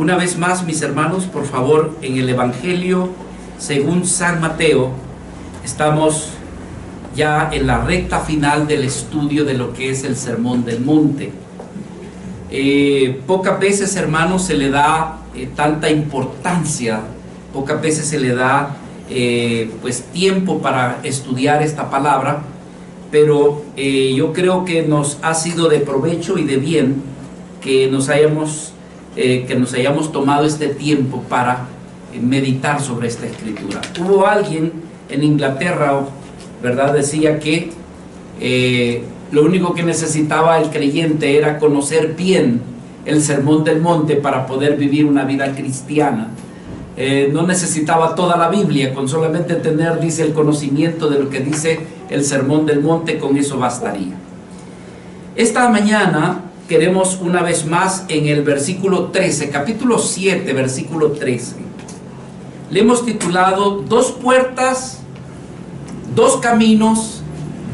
Una vez más, mis hermanos, por favor, en el Evangelio según San Mateo, estamos ya en la recta final del estudio de lo que es el Sermón del Monte. Pocas veces, hermanos, se le da tanta importancia, pocas veces se le da pues tiempo para estudiar esta palabra, pero yo creo que nos ha sido de provecho y de bien que nos hayamos tomado este tiempo para meditar sobre esta escritura. Hubo alguien en Inglaterra, ¿verdad?, decía que lo único que necesitaba el creyente era conocer bien el Sermón del Monte para poder vivir una vida cristiana. No necesitaba toda la Biblia, con solamente tener, dice, el conocimiento de lo que dice el Sermón del Monte, con eso bastaría. Esta mañana queremos una vez más en el versículo 13, capítulo 7, versículo 13. Le hemos titulado Dos puertas, dos caminos,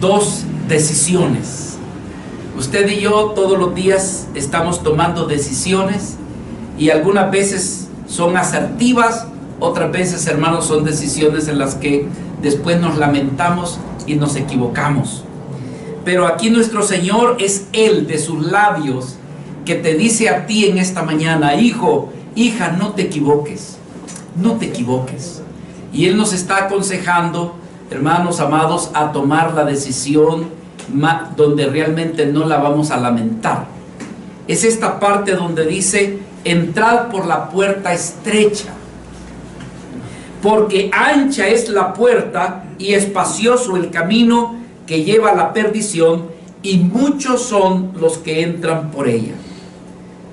dos decisiones. Usted y yo todos los días estamos tomando decisiones y algunas veces son asertivas, otras veces, hermanos, son decisiones en las que después nos lamentamos y nos equivocamos. Pero aquí nuestro Señor es Él de sus labios que te dice a ti en esta mañana: hijo, hija, no te equivoques, no te equivoques. Y Él nos está aconsejando, hermanos amados, a tomar la decisión donde realmente no la vamos a lamentar. Es esta parte donde dice: entrad por la puerta estrecha, porque ancha es la puerta y espacioso el camino que lleva a la perdición, y muchos son los que entran por ella.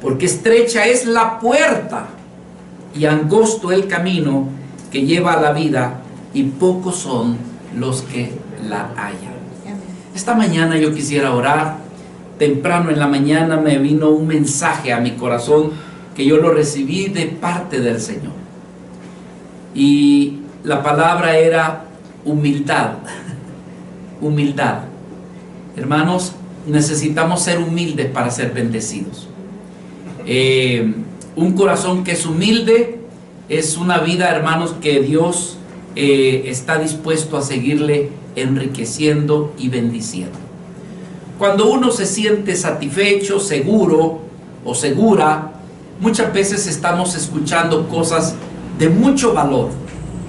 Porque estrecha es la puerta y angosto el camino que lleva a la vida, y pocos son los que la hallan. Esta mañana yo quisiera orar. Temprano en la mañana me vino un mensaje a mi corazón que yo lo recibí de parte del Señor. Y la palabra era humildad. Humildad. Hermanos, necesitamos ser humildes para ser bendecidos. Un corazón que es humilde es una vida, hermanos, que Dios está dispuesto a seguirle enriqueciendo y bendiciendo. Cuando uno se siente satisfecho, seguro o segura, muchas veces estamos escuchando cosas de mucho valor,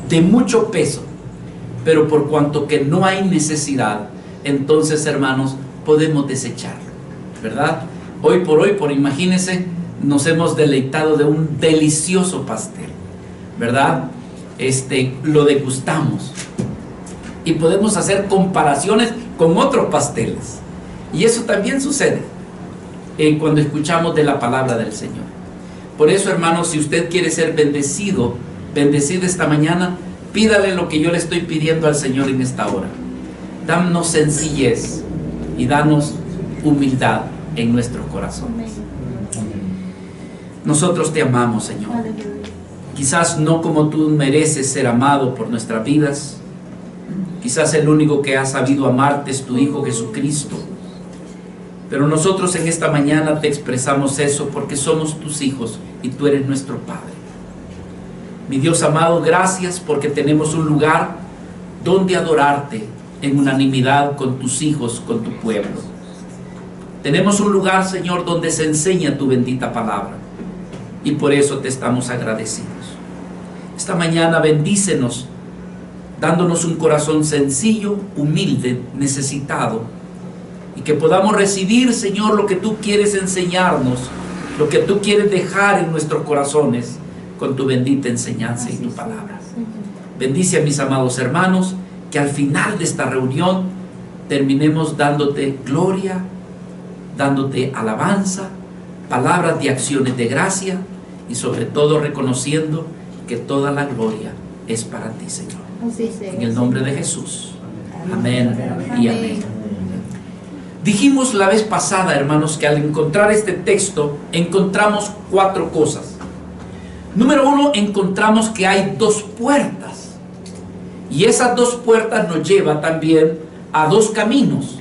de mucho peso, pero por cuanto que no hay necesidad, entonces, hermanos, podemos desecharlo, ¿verdad? Hoy, por imagínense, nos hemos deleitado de un delicioso pastel, ¿verdad? Lo degustamos y podemos hacer comparaciones con otros pasteles, y eso también sucede cuando escuchamos de la palabra del Señor. Por eso, hermanos, si usted quiere ser bendecida esta mañana, pídale lo que yo le estoy pidiendo al Señor en esta hora. Danos sencillez y danos humildad en nuestros corazones. Nosotros te amamos, Señor. Quizás no como tú mereces ser amado por nuestras vidas. Quizás el único que ha sabido amarte es tu Hijo Jesucristo. Pero nosotros en esta mañana te expresamos eso porque somos tus hijos y tú eres nuestro Padre. Mi Dios amado, gracias porque tenemos un lugar donde adorarte en unanimidad con tus hijos, con tu pueblo. Tenemos un lugar, Señor, donde se enseña tu bendita palabra, y por eso te estamos agradecidos. Esta mañana bendícenos, dándonos un corazón sencillo, humilde, necesitado, y que podamos recibir, Señor, lo que tú quieres enseñarnos, lo que tú quieres dejar en nuestros corazones con tu bendita enseñanza y tu palabra. Bendice a mis amados hermanos, que al final de esta reunión terminemos dándote gloria, dándote alabanza, palabras de acciones de gracia, y sobre todo reconociendo que toda la gloria es para ti, Señor. En el nombre de Jesús. Amén y amén. Dijimos la vez pasada, hermanos, que al encontrar este texto encontramos 4 cosas. Número 1, encontramos que hay 2 puertas, y esas 2 puertas nos llevan también a 2 caminos.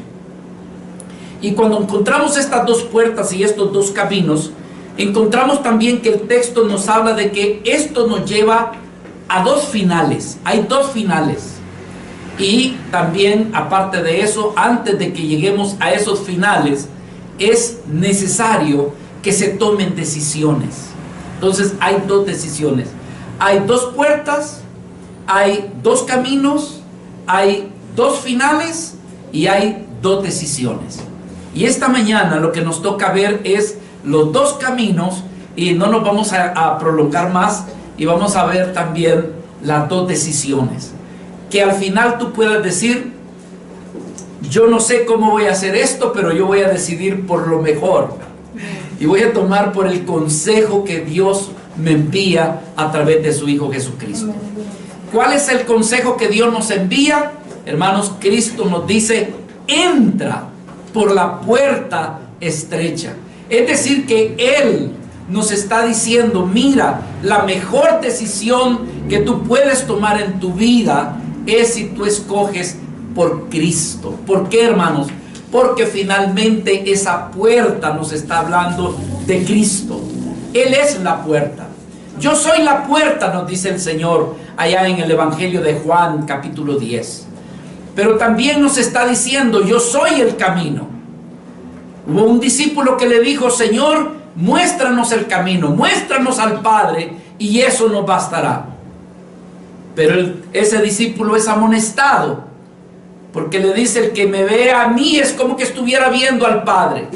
Y cuando encontramos estas 2 puertas y estos 2 caminos, encontramos también que el texto nos habla de que esto nos lleva a dos finales. Hay dos finales. Y también, aparte de eso, antes de que lleguemos a esos finales, es necesario que se tomen decisiones. Entonces hay dos decisiones. Hay dos puertas, hay dos caminos, hay dos finales y hay dos decisiones. Y esta mañana lo que nos toca ver es los dos caminos, y no nos vamos a prolongar más, y vamos a ver también las dos decisiones. Que al final tú puedas decir: yo no sé cómo voy a hacer esto, pero yo voy a decidir por lo mejor. Y voy a tomar por el consejo que Dios me envía a través de su Hijo Jesucristo. ¿Cuál es el consejo que Dios nos envía? Hermanos, Cristo nos dice: entra por la puerta estrecha. Es decir, que Él nos está diciendo: mira, la mejor decisión que tú puedes tomar en tu vida es si tú escoges por Cristo. ¿Por qué, hermanos? Porque finalmente esa puerta nos está hablando de Cristo. Él es la puerta. Yo soy la puerta, nos dice el Señor allá en el Evangelio de Juan, capítulo 10. Pero también nos está diciendo: yo soy el camino. Hubo un discípulo que le dijo: Señor, muéstranos el camino, muéstranos al Padre, y eso nos bastará. Pero ese discípulo es amonestado, porque le dice: el que me ve a mí es como que estuviera viendo al Padre.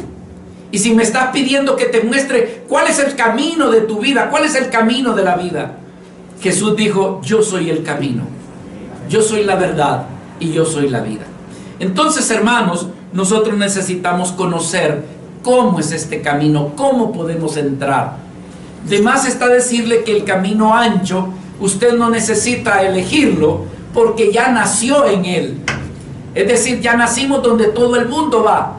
Y si me estás pidiendo que te muestre cuál es el camino de tu vida, cuál es el camino de la vida, Jesús dijo: yo soy el camino, yo soy la verdad y yo soy la vida. Entonces, hermanos, nosotros necesitamos conocer cómo es este camino, cómo podemos entrar. De más está decirle que el camino ancho, usted no necesita elegirlo, porque ya nació en él. Es decir, ya nacimos donde todo el mundo va.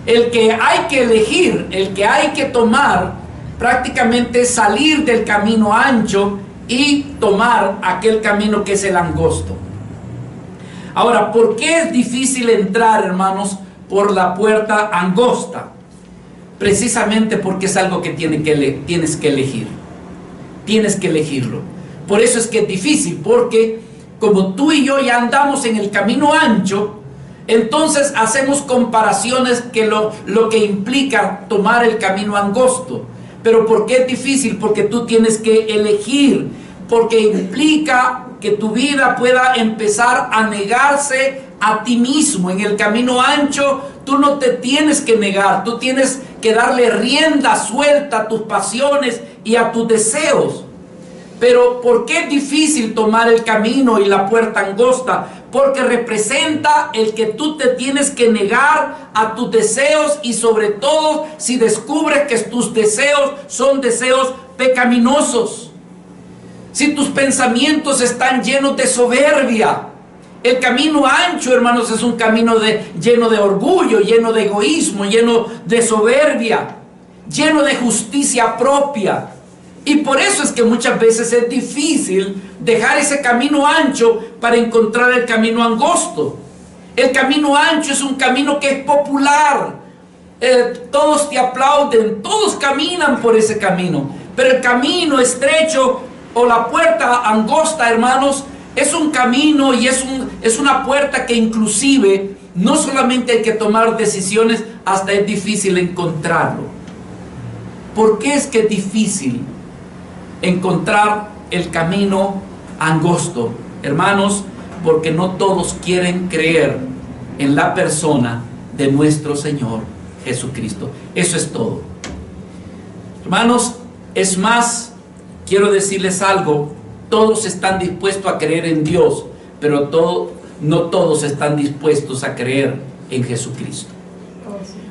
El que hay que elegir, el que hay que tomar, prácticamente es salir del camino ancho y tomar aquel camino que es el angosto. Ahora, ¿por qué es difícil entrar, hermanos, por la puerta angosta? Precisamente porque es algo que tienes que elegir. Tienes que elegirlo. Por eso es que es difícil, porque como tú y yo ya andamos en el camino ancho, entonces hacemos comparaciones que lo que implica tomar el camino angosto. Pero ¿por qué es difícil? Porque tú tienes que elegir, porque implica que tu vida pueda empezar a negarse a ti mismo. En el camino ancho tú no te tienes que negar, tú tienes que darle rienda suelta a tus pasiones y a tus deseos. Pero ¿por qué es difícil tomar el camino y la puerta angosta? Porque representa el que tú te tienes que negar a tus deseos, y sobre todo si descubres que tus deseos son deseos pecaminosos. Si tus pensamientos están llenos de soberbia. El camino ancho, hermanos, es un camino lleno de orgullo, lleno de egoísmo, lleno de soberbia, lleno de justicia propia. Y por eso es que muchas veces es difícil dejar ese camino ancho para encontrar el camino angosto. El camino ancho es un camino que es popular. Todos te aplauden, todos caminan por ese camino. Pero el camino estrecho o la puerta angosta, hermanos, es un camino y es una puerta que inclusive no solamente hay que tomar decisiones, hasta es difícil encontrarlo. ¿Por qué es que es difícil encontrar el camino angosto? Hermanos, porque no todos quieren creer en la persona de nuestro Señor Jesucristo. Eso es todo. Hermanos, es más, quiero decirles algo: todos están dispuestos a creer en Dios, pero no todos están dispuestos a creer en Jesucristo.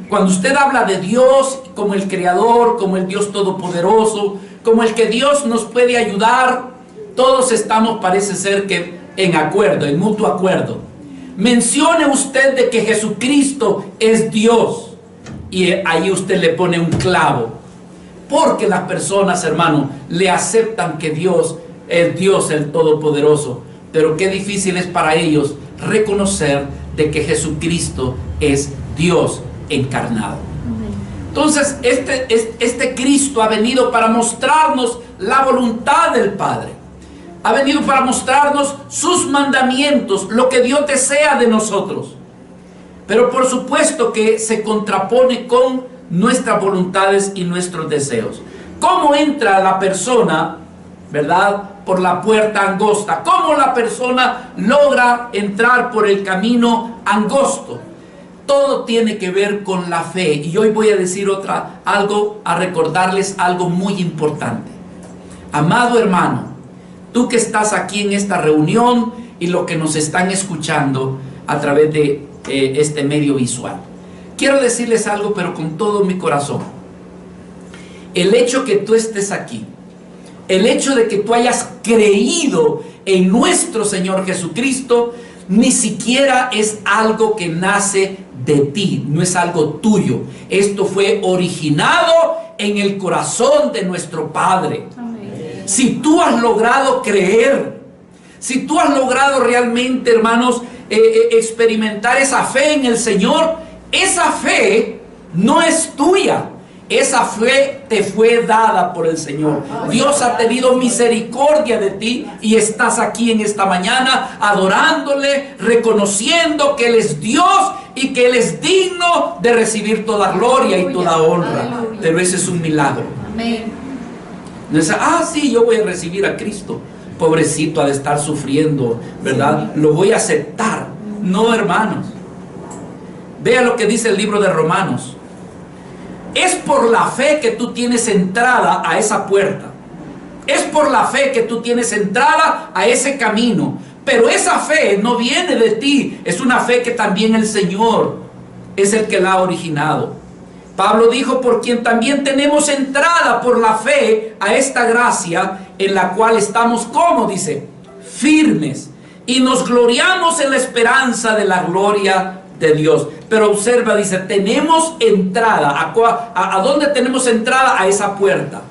Cuando usted habla de Dios como el Creador, como el Dios Todopoderoso, como el que Dios nos puede ayudar, todos estamos, parece ser que en acuerdo, en mutuo acuerdo. Mencione usted de que Jesucristo es Dios, y ahí usted le pone un clavo. Porque las personas, hermano, le aceptan que Dios es Dios el Todopoderoso, pero qué difícil es para ellos reconocer de que Jesucristo es Dios encarnado. Entonces, este Cristo ha venido para mostrarnos la voluntad del Padre. Ha venido para mostrarnos sus mandamientos, lo que Dios desea de nosotros. Pero por supuesto que se contrapone con nuestras voluntades y nuestros deseos. ¿Cómo entra la persona, verdad, por la puerta angosta? ¿Cómo la persona logra entrar por el camino angosto? Todo tiene que ver con la fe. Y hoy voy a decir a recordarles algo muy importante. Amado hermano, tú que estás aquí en esta reunión y los que nos están escuchando a través de este medio visual, quiero decirles algo, pero con todo mi corazón. El hecho que tú estés aquí, el hecho de que tú hayas creído en nuestro Señor Jesucristo, ni siquiera es algo que nace de ti, no es algo tuyo. Esto fue originado en el corazón de nuestro Padre. Amén. Si tú has logrado creer, si tú has logrado realmente, hermanos, experimentar esa fe en el Señor, esa fe no es tuya. Esa fe te fue dada por el Señor. Dios ha tenido misericordia de ti y estás aquí en esta mañana adorándole, reconociendo que Él es Dios y que Él es digno de recibir toda gloria y toda honra. Pero ese es un milagro. Amén. No es, sí, yo voy a recibir a Cristo. Pobrecito, ha de estar sufriendo, ¿verdad? Lo voy a aceptar. No, hermanos. Vea lo que dice el libro de Romanos. Es por la fe que tú tienes entrada a esa puerta. Es por la fe que tú tienes entrada a ese camino. Pero esa fe no viene de ti. Es una fe que también el Señor es el que la ha originado. Pablo dijo, por quien también tenemos entrada por la fe a esta gracia en la cual estamos, ¿cómo? Dice, firmes. Y nos gloriamos en la esperanza de la gloria de Dios. Pero observa, dice, tenemos entrada. ¿A dónde tenemos entrada? A esa puerta.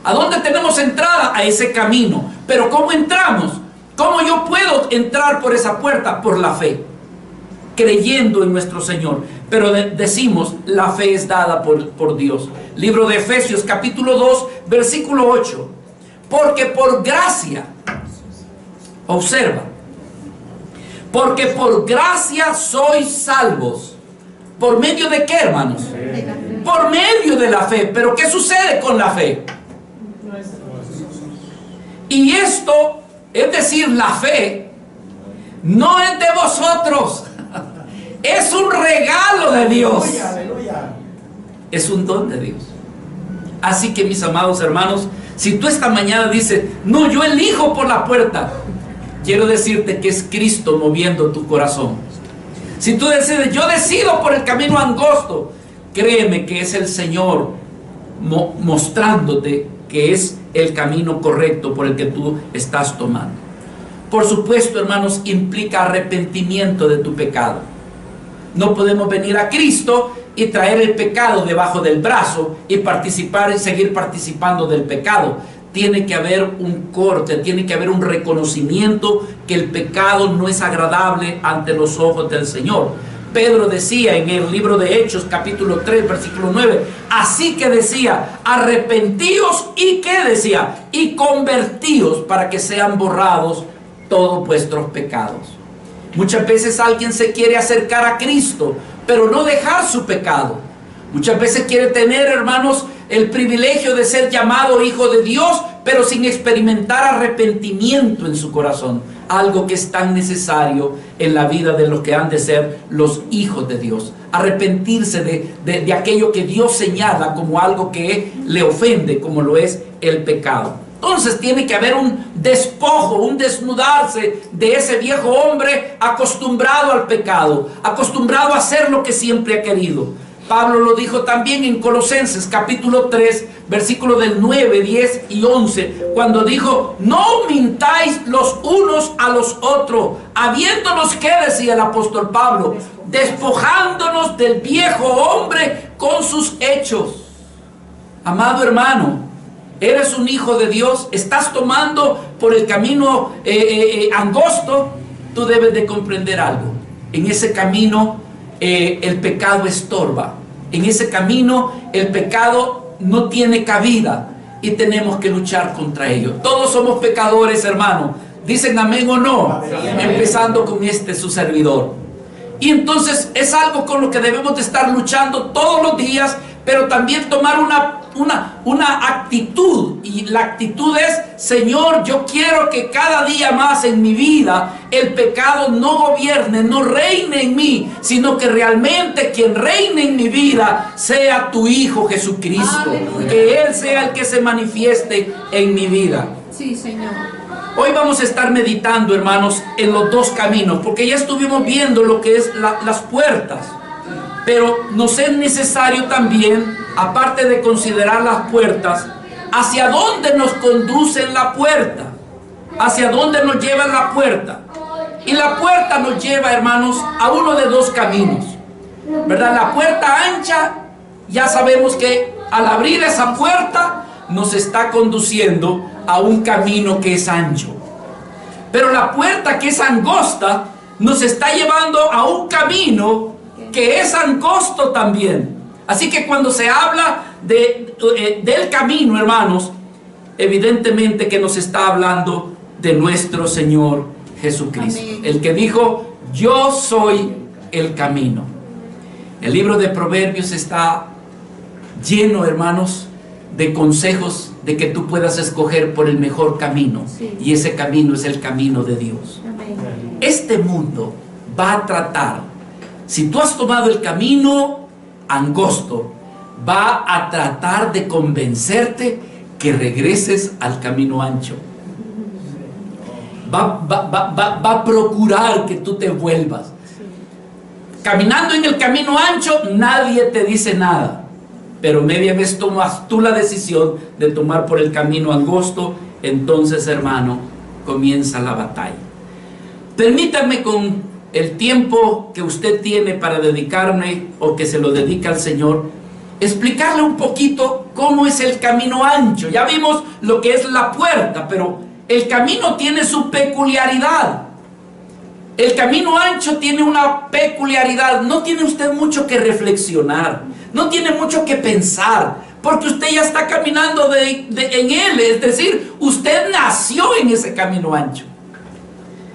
¿A dónde tenemos entrada? A ese camino. Pero ¿cómo entramos? ¿Cómo yo puedo entrar por esa puerta? Por la fe, creyendo en nuestro Señor. Pero decimos, la fe es dada por Dios. Libro de Efesios, capítulo 2, versículo 8. Porque por gracia, observa, porque por gracia sois salvos. ¿Por medio de qué, hermanos? Por medio de la fe. Pero ¿qué sucede con la fe? Y esto, es decir, la fe, no es de vosotros. Es un regalo de Dios. Es un don de Dios. Así que, mis amados hermanos, si tú esta mañana dices, no, yo elijo por la puerta, quiero decirte que es Cristo moviendo tu corazón. Si tú decides, yo decido por el camino angosto, créeme que es el Señor mostrándote que es el camino correcto por el que tú estás tomando. Por supuesto, hermanos, implica arrepentimiento de tu pecado. No podemos venir a Cristo y traer el pecado debajo del brazo y participar y seguir participando del pecado. Tiene que haber un corte, tiene que haber un reconocimiento que el pecado no es agradable ante los ojos del Señor. Pedro decía en el libro de Hechos, capítulo 3, versículo 9, así que decía, arrepentíos y ¿qué decía? Y convertíos para que sean borrados todos vuestros pecados. Muchas veces alguien se quiere acercar a Cristo, pero no dejar su pecado. Muchas veces quiere tener, hermanos, el privilegio de ser llamado hijo de Dios, pero sin experimentar arrepentimiento en su corazón. Algo que es tan necesario en la vida de los que han de ser los hijos de Dios. Arrepentirse de aquello que Dios señala como algo que le ofende, como lo es el pecado. Entonces tiene que haber un despojo, un desnudarse de ese viejo hombre acostumbrado al pecado, acostumbrado a hacer lo que siempre ha querido. Pablo lo dijo también en Colosenses capítulo 3, versículos del 9, 10 y 11, cuando dijo, no mintáis los unos a los otros, habiéndonos, ¿qué decía el apóstol Pablo? Despojándonos del viejo hombre con sus hechos. Amado hermano, eres un hijo de Dios, estás tomando por el camino angosto, tú debes de comprender algo. En ese camino el pecado estorba. En ese camino el pecado no tiene cabida y tenemos que luchar contra ello. Todos somos pecadores, hermano. ¿Dicen amén o no? Amén. Empezando con su servidor. Y entonces es algo con lo que debemos de estar luchando todos los días, pero también tomar una actitud. Y la actitud es: Señor, yo quiero que cada día más en mi vida el pecado no gobierne, no reine en mí, sino que realmente quien reine en mi vida sea tu Hijo Jesucristo. Aleluya. Que Él sea el que se manifieste en mi vida. Sí, Señor. Hoy vamos a estar meditando, hermanos, en los dos caminos, porque ya estuvimos viendo lo que es las puertas. Pero nos es necesario también, aparte de considerar las puertas, hacia dónde nos conduce la puerta, hacia dónde nos lleva la puerta. Y la puerta nos lleva, hermanos, a uno de dos caminos, ¿verdad? La puerta ancha, ya sabemos que al abrir esa puerta nos está conduciendo a un camino que es ancho. Pero la puerta que es angosta nos está llevando a un camino que es angosto también. Así que cuando se habla del camino, hermanos, evidentemente que nos está hablando de nuestro Señor Jesucristo. Amén. El que dijo: yo soy el camino. El libro de Proverbios está lleno, hermanos, de consejos de que tú puedas escoger por el mejor camino. Sí. Y ese camino es el camino de Dios. Amén. Este mundo va a tratar, si tú has tomado el camino angosto, va a tratar de convencerte que regreses al camino ancho. Va a procurar que tú te vuelvas. Caminando en el camino ancho, nadie te dice nada. Pero media vez tomas tú la decisión de tomar por el camino angosto, entonces, hermano, comienza la batalla. Permítame, con el tiempo que usted tiene para dedicarme, o que se lo dedica al Señor, explicarle un poquito cómo es el camino ancho. Ya vimos lo que es la puerta, pero el camino tiene su peculiaridad. El camino ancho tiene una peculiaridad. No tiene usted mucho que reflexionar, no tiene mucho que pensar, porque usted ya está caminando en él. Es decir, usted nació en ese camino ancho.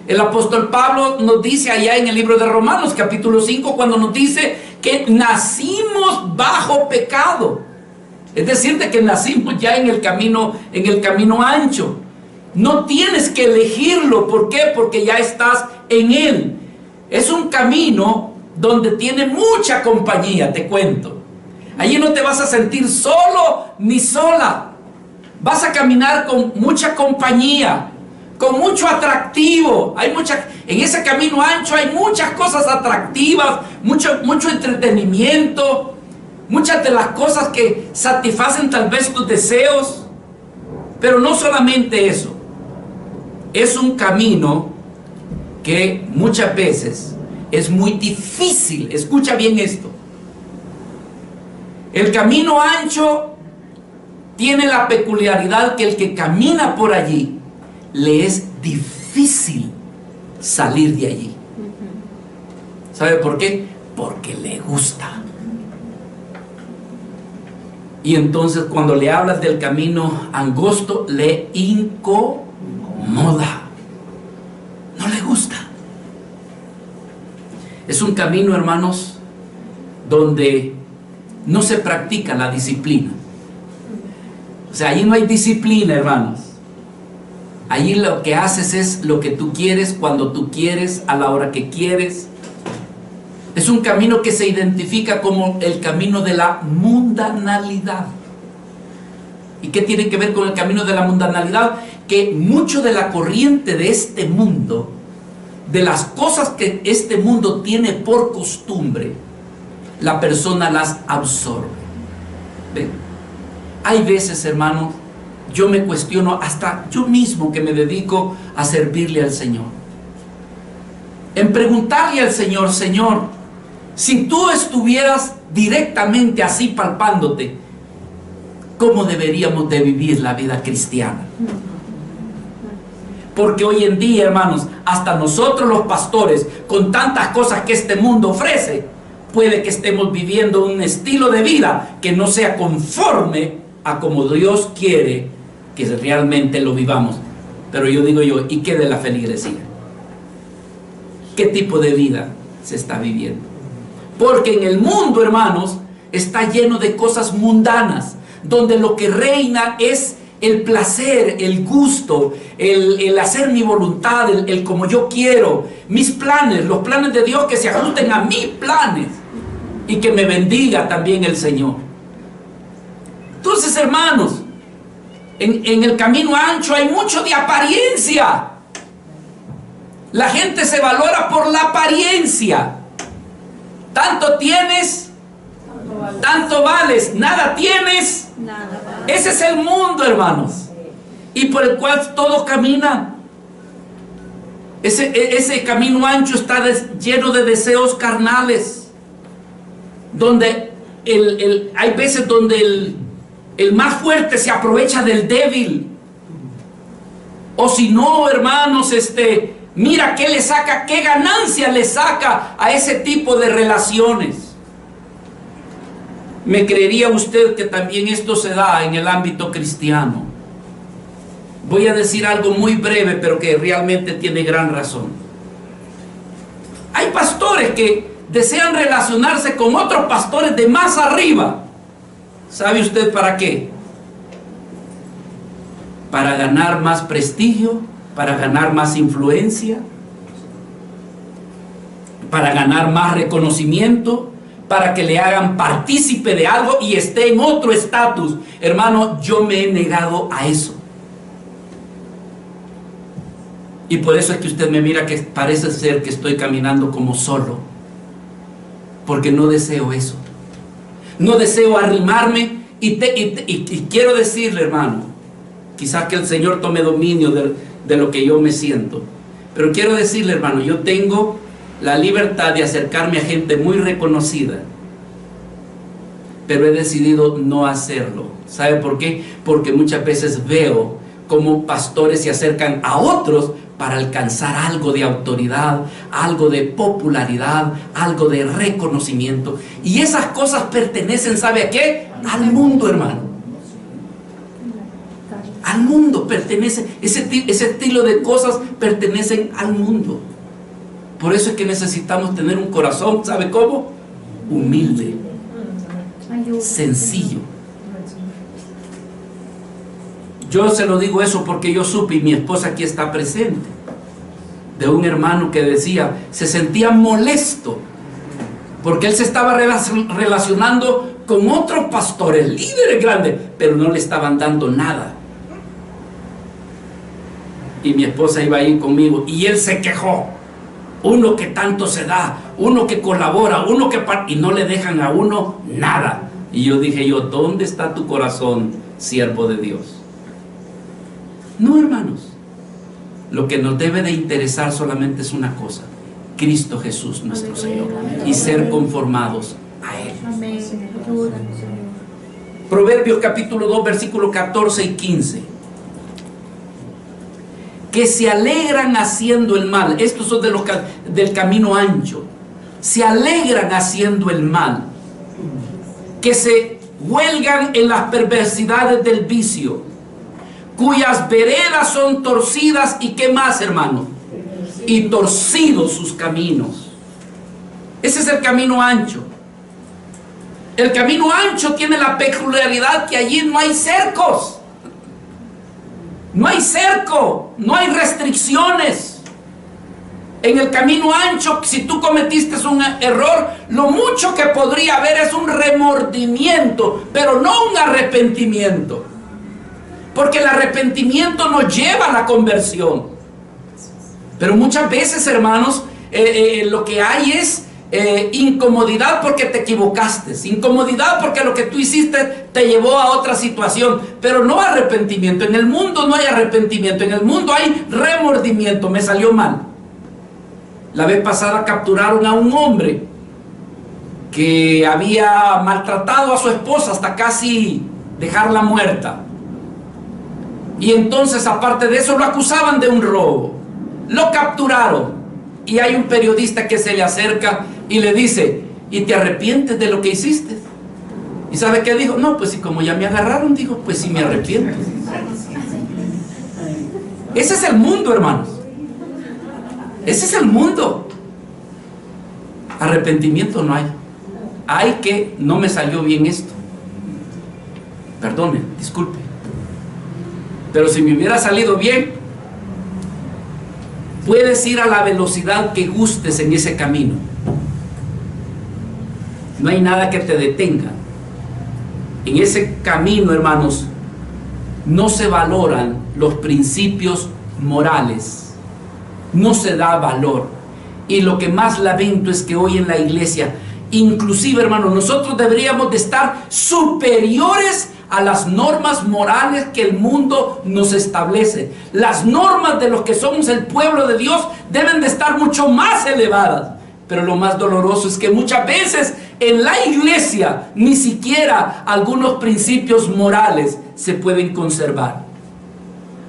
El apóstol Pablo nos dice allá en el libro de Romanos capítulo 5, cuando nos dice que nacimos bajo pecado. Es decir, de que nacimos ya en el camino ancho. No tienes que elegirlo. ¿Por qué? Porque ya estás en él. Es un camino donde tiene mucha compañía, te cuento. Allí no te vas a sentir solo ni sola. Vas a caminar con mucha compañía, con mucho atractivo. En ese camino ancho hay muchas cosas atractivas, mucho entretenimiento, muchas de las cosas que satisfacen tal vez tus deseos. Pero no solamente eso. Es un camino que muchas veces es muy difícil. Escucha bien esto. El camino ancho tiene la peculiaridad que el que camina por allí le es difícil salir de allí. ¿Sabe por qué? Porque le gusta. Y entonces cuando le hablas del camino angosto, le incomoda. No le gusta. Es un camino, hermanos, donde no se practica la disciplina. O sea, allí no hay disciplina, hermanos. Allí lo que haces es lo que tú quieres, cuando tú quieres, a la hora que quieres. Es un camino que se identifica como el camino de la mundanalidad. ¿Y qué tiene que ver con el camino de la mundanalidad? Que mucho de la corriente de este mundo, de las cosas que este mundo tiene por costumbre, la persona las absorbe. ¿Ven? Hay veces, hermano, yo me cuestiono, hasta yo mismo que me dedico a servirle al Señor, en preguntarle al Señor: Señor, si tú estuvieras directamente así palpándote, ¿cómo deberíamos de vivir la vida cristiana? Porque hoy en día, hermanos, hasta nosotros los pastores, con tantas cosas que este mundo ofrece, puede que estemos viviendo un estilo de vida que no sea conforme a como Dios quiere que realmente lo vivamos. Pero yo digo yo, ¿y qué de la feligresía? ¿Qué tipo de vida se está viviendo? Porque en el mundo, hermanos, está lleno de cosas mundanas, donde lo que reina es el placer, el gusto, el hacer mi voluntad, el como yo quiero, mis planes, los planes de Dios que se ajusten a mis planes y que me bendiga también el Señor. Entonces, hermanos, en el camino ancho hay mucho de apariencia. La gente se valora por la apariencia. Tanto tienes, tanto vales. Nada tienes, nada vale. Ese es el mundo, hermanos, y por el cual todos caminan. Ese camino ancho está lleno de deseos carnales, donde hay veces donde el más fuerte se aprovecha del débil. O si no, hermanos, mira qué le saca, qué ganancia le saca a ese tipo de relaciones. ¿Me creería usted que también esto se da en el ámbito cristiano? Voy a decir algo muy breve, pero que realmente tiene gran razón. Hay pastores que desean relacionarse con otros pastores de más arriba. ¿Sabe usted para qué? Para ganar más prestigio, para ganar más influencia, para ganar más reconocimiento, para que le hagan partícipe de algo y esté en otro estatus. Hermano, yo me he negado a eso. Y por eso es que usted me mira que parece ser que estoy caminando como solo, porque no deseo eso. No deseo arrimarme y quiero decirle, hermano, quizás que el Señor tome dominio de lo que yo me siento, pero quiero decirle, hermano, yo tengo la libertad de acercarme a gente muy reconocida, pero he decidido no hacerlo. ¿Sabe por qué? Porque muchas veces veo cómo pastores se acercan a otros para alcanzar algo de autoridad, algo de popularidad, algo de reconocimiento. Y esas cosas pertenecen, ¿sabe a qué? Al mundo, hermano. Al mundo pertenece, ese estilo de cosas pertenecen al mundo. Por eso es que necesitamos tener un corazón, ¿sabe cómo? Humilde, sencillo. Yo se lo digo eso porque yo supe, y mi esposa aquí está presente, de un hermano que decía, se sentía molesto porque él se estaba relacionando con otros pastores, líderes grandes, pero no le estaban dando nada. Y mi esposa iba ahí conmigo y él se quejó. Uno que tanto se da, uno que colabora, uno que... y no le dejan a uno nada. Y yo dije ¿dónde está tu corazón, siervo de Dios? No, hermanos. Lo que nos debe de interesar solamente es una cosa: Cristo Jesús nuestro Señor, y ser conformados a Él. Proverbios capítulo 2 versículos 14 y 15. Que se alegran haciendo el mal. Estos son de los del camino ancho. Se alegran haciendo el mal. Que se huelgan en las perversidades del vicio, cuyas veredas son torcidas. ¿Y qué más, hermano? Y torcidos sus caminos. Ese es el camino ancho. El camino ancho tiene la peculiaridad que allí no hay cercos. No hay cerco, no hay restricciones. En el camino ancho, si tú cometiste un error, lo mucho que podría haber es un remordimiento, pero no un arrepentimiento. Porque el arrepentimiento nos lleva a la conversión. Pero muchas veces, hermanos, lo que hay es incomodidad porque te equivocaste, incomodidad porque lo que tú hiciste te llevó a otra situación, pero no arrepentimiento. En el mundo no hay arrepentimiento, en el mundo hay remordimiento. Me salió mal. La vez pasada capturaron a un hombre que había maltratado a su esposa hasta casi dejarla muerta. Y entonces, aparte de eso, lo acusaban de un robo. Lo capturaron. Y hay un periodista que se le acerca y le dice: y te arrepientes de lo que hiciste. ¿Y sabe qué dijo? No, pues si como ya me agarraron, dijo, pues sí me arrepiento. Ese es el mundo, hermanos. Ese es el mundo. Arrepentimiento no hay. Hay que, no me salió bien esto. Perdone, disculpe. Pero si me hubiera salido bien, puedes ir a la velocidad que gustes en ese camino. No hay nada que te detenga. En ese camino, hermanos, no se valoran los principios morales. No se da valor. Y lo que más lamento es que hoy en la iglesia, inclusive, hermanos, nosotros deberíamos de estar superiores a las normas morales que el mundo nos establece. Las normas de los que somos el pueblo de Dios deben de estar mucho más elevadas. Pero lo más doloroso es que muchas veces en la iglesia ni siquiera algunos principios morales se pueden conservar.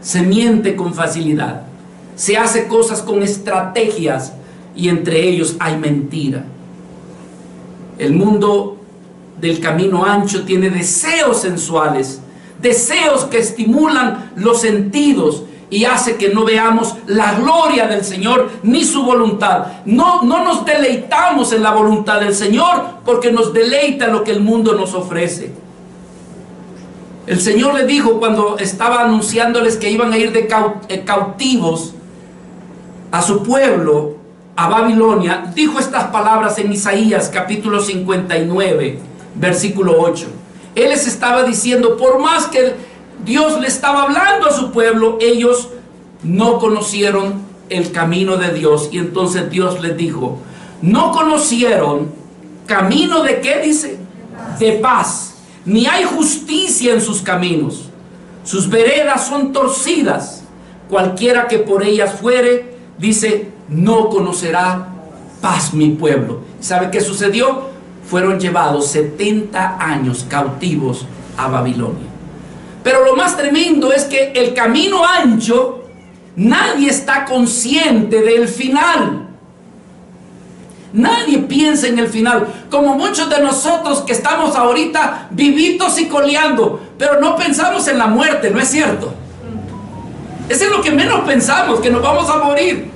Se miente con facilidad. Se hace cosas con estrategias y entre ellos hay mentira. El mundo del camino ancho tiene deseos sensuales, deseos que estimulan los sentidos y hace que no veamos la gloria del Señor ni su voluntad. No nos deleitamos en la voluntad del Señor porque nos deleita lo que el mundo nos ofrece. El Señor le dijo cuando estaba anunciándoles que iban a ir de cautivos a su pueblo, a Babilonia, dijo estas palabras en Isaías capítulo 59, versículo 8. Él les estaba diciendo, por más que Dios le estaba hablando a su pueblo, ellos no conocieron el camino de Dios. Y entonces Dios les dijo, no conocieron camino de ¿qué dice? De paz. Ni hay justicia en sus caminos. Sus veredas son torcidas. Cualquiera que por ellas fuere, dice, no conocerá paz mi pueblo. ¿Sabe qué sucedió? Fueron llevados 70 años cautivos a Babilonia. Pero lo más tremendo es que el camino ancho, nadie está consciente del final. Nadie piensa en el final, como muchos de nosotros que estamos ahorita vivitos y coleando, pero no pensamos en la muerte, ¿no es cierto? Eso es lo que menos pensamos, que nos vamos a morir.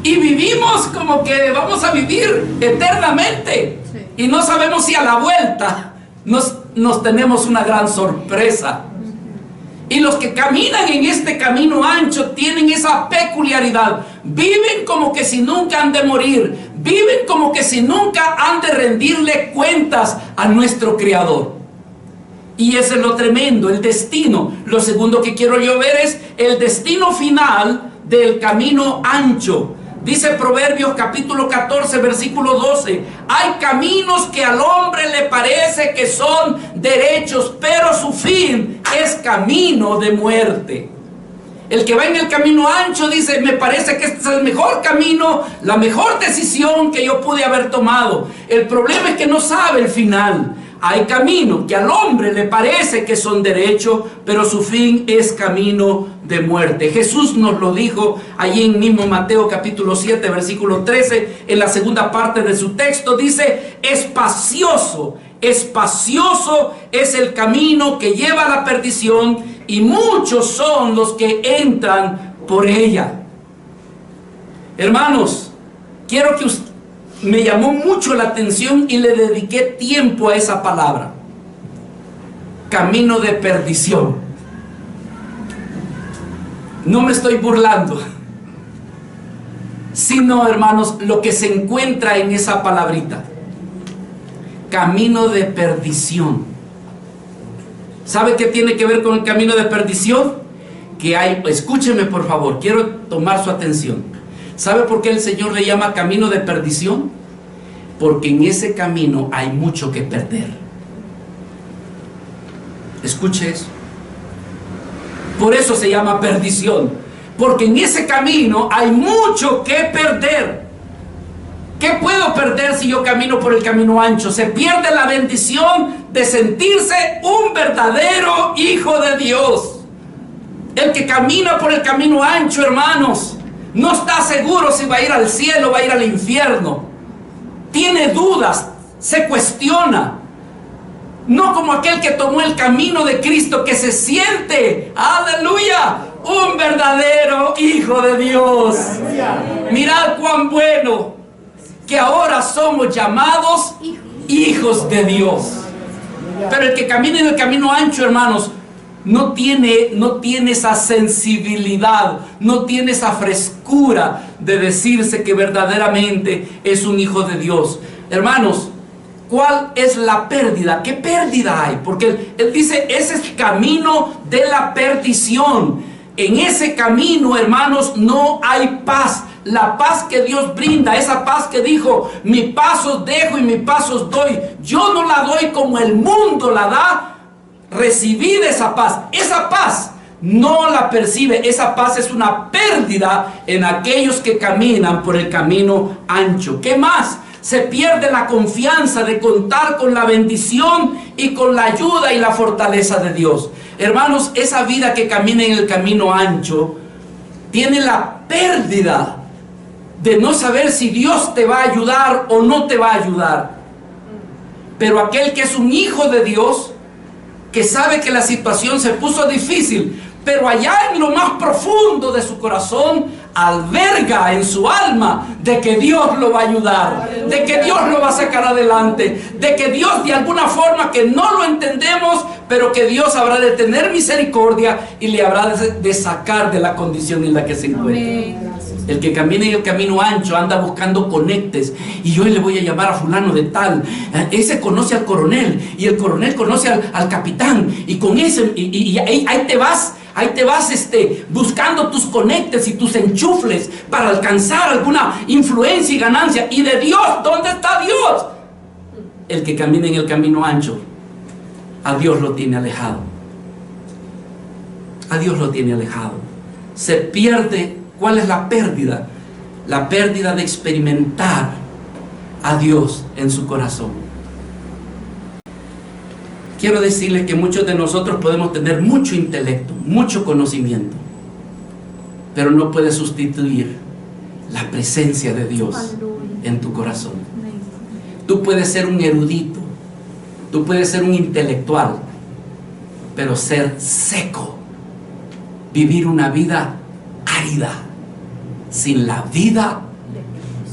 Y vivimos como que vamos a vivir eternamente. Y no sabemos si a la vuelta nos tenemos una gran sorpresa. Y los que caminan en este camino ancho tienen esa peculiaridad. Viven como que si nunca han de morir. Viven como que si nunca han de rendirle cuentas a nuestro Creador. Y ese es lo tremendo, el destino. Lo segundo que quiero yo ver es el destino final del camino ancho. Dice Proverbios capítulo 14, versículo 12. Hay caminos que al hombre le parece que son derechos, pero su fin es camino de muerte. El que va en el camino ancho dice, me parece que este es el mejor camino, la mejor decisión que yo pude haber tomado. El problema es que no sabe el final. Hay caminos que al hombre le parece que son derechos, pero su fin es camino de muerte. Jesús nos lo dijo allí en mismo Mateo capítulo 7, versículo 13, en la segunda parte de su texto, dice, espacioso es el camino que lleva a la perdición y muchos son los que entran por ella. Hermanos, quiero que usted, me llamó mucho la atención y le dediqué tiempo a esa palabra. Camino de perdición. No me estoy burlando, sino, hermanos, lo que se encuentra en esa palabrita. Camino de perdición. ¿Sabe qué tiene que ver con el camino de perdición? Que hay, escúcheme por favor, quiero tomar su atención. ¿Sabe por qué el Señor le llama camino de perdición? Porque en ese camino hay mucho que perder. Escuche eso. Por eso se llama perdición. Porque en ese camino hay mucho que perder. ¿Qué puedo perder si yo camino por el camino ancho? Se pierde la bendición de sentirse un verdadero hijo de Dios. El que camina por el camino ancho, hermanos, no está seguro si va a ir al cielo o va a ir al infierno. Tiene dudas, se cuestiona. No como aquel que tomó el camino de Cristo, que se siente, aleluya, un verdadero hijo de Dios. Mirad cuán bueno que ahora somos llamados hijos de Dios. Pero el que camina en el camino ancho, hermanos, no tiene esa sensibilidad, no tiene esa frescura de decirse que verdaderamente es un hijo de Dios. Hermanos, ¿cuál es la pérdida? ¿Qué pérdida hay? Porque él dice, ese es el camino de la perdición. En ese camino, hermanos, no hay paz. La paz que Dios brinda, esa paz que dijo, mi paz os dejo y mi paz os doy. Yo no la doy como el mundo la da. Recibid esa paz. Esa paz no la percibe. Esa paz es una pérdida en aquellos que caminan por el camino ancho. ¿Qué más? Se pierde la confianza de contar con la bendición y con la ayuda y la fortaleza de Dios. Hermanos, esa vida que camina en el camino ancho tiene la pérdida de no saber si Dios te va a ayudar o no te va a ayudar. Pero aquel que es un hijo de Dios, que sabe que la situación se puso difícil, pero allá en lo más profundo de su corazón alberga en su alma de que Dios lo va a ayudar, de que Dios lo va a sacar adelante, de que Dios de alguna forma que no lo entendemos, pero que Dios habrá de tener misericordia y le habrá de sacar de la condición en la que se encuentra. El que camina en el camino ancho anda buscando conectes, y yo le voy a llamar a fulano de tal, ese conoce al coronel y el coronel conoce al capitán, y con ese y ahí te vas buscando tus conectes y tus enchufles para alcanzar alguna influencia y ganancia. Y de Dios, ¿dónde está Dios? El que camina en el camino ancho, a Dios lo tiene alejado. A Dios lo tiene alejado. Se pierde. ¿Cuál es la pérdida? La pérdida de experimentar a Dios en su corazón. Quiero decirles que muchos de nosotros podemos tener mucho intelecto, mucho conocimiento, pero no puede sustituir la presencia de Dios en tu corazón. Tú puedes ser un erudito, tú puedes ser un intelectual, pero ser seco, vivir una vida árida, sin la vida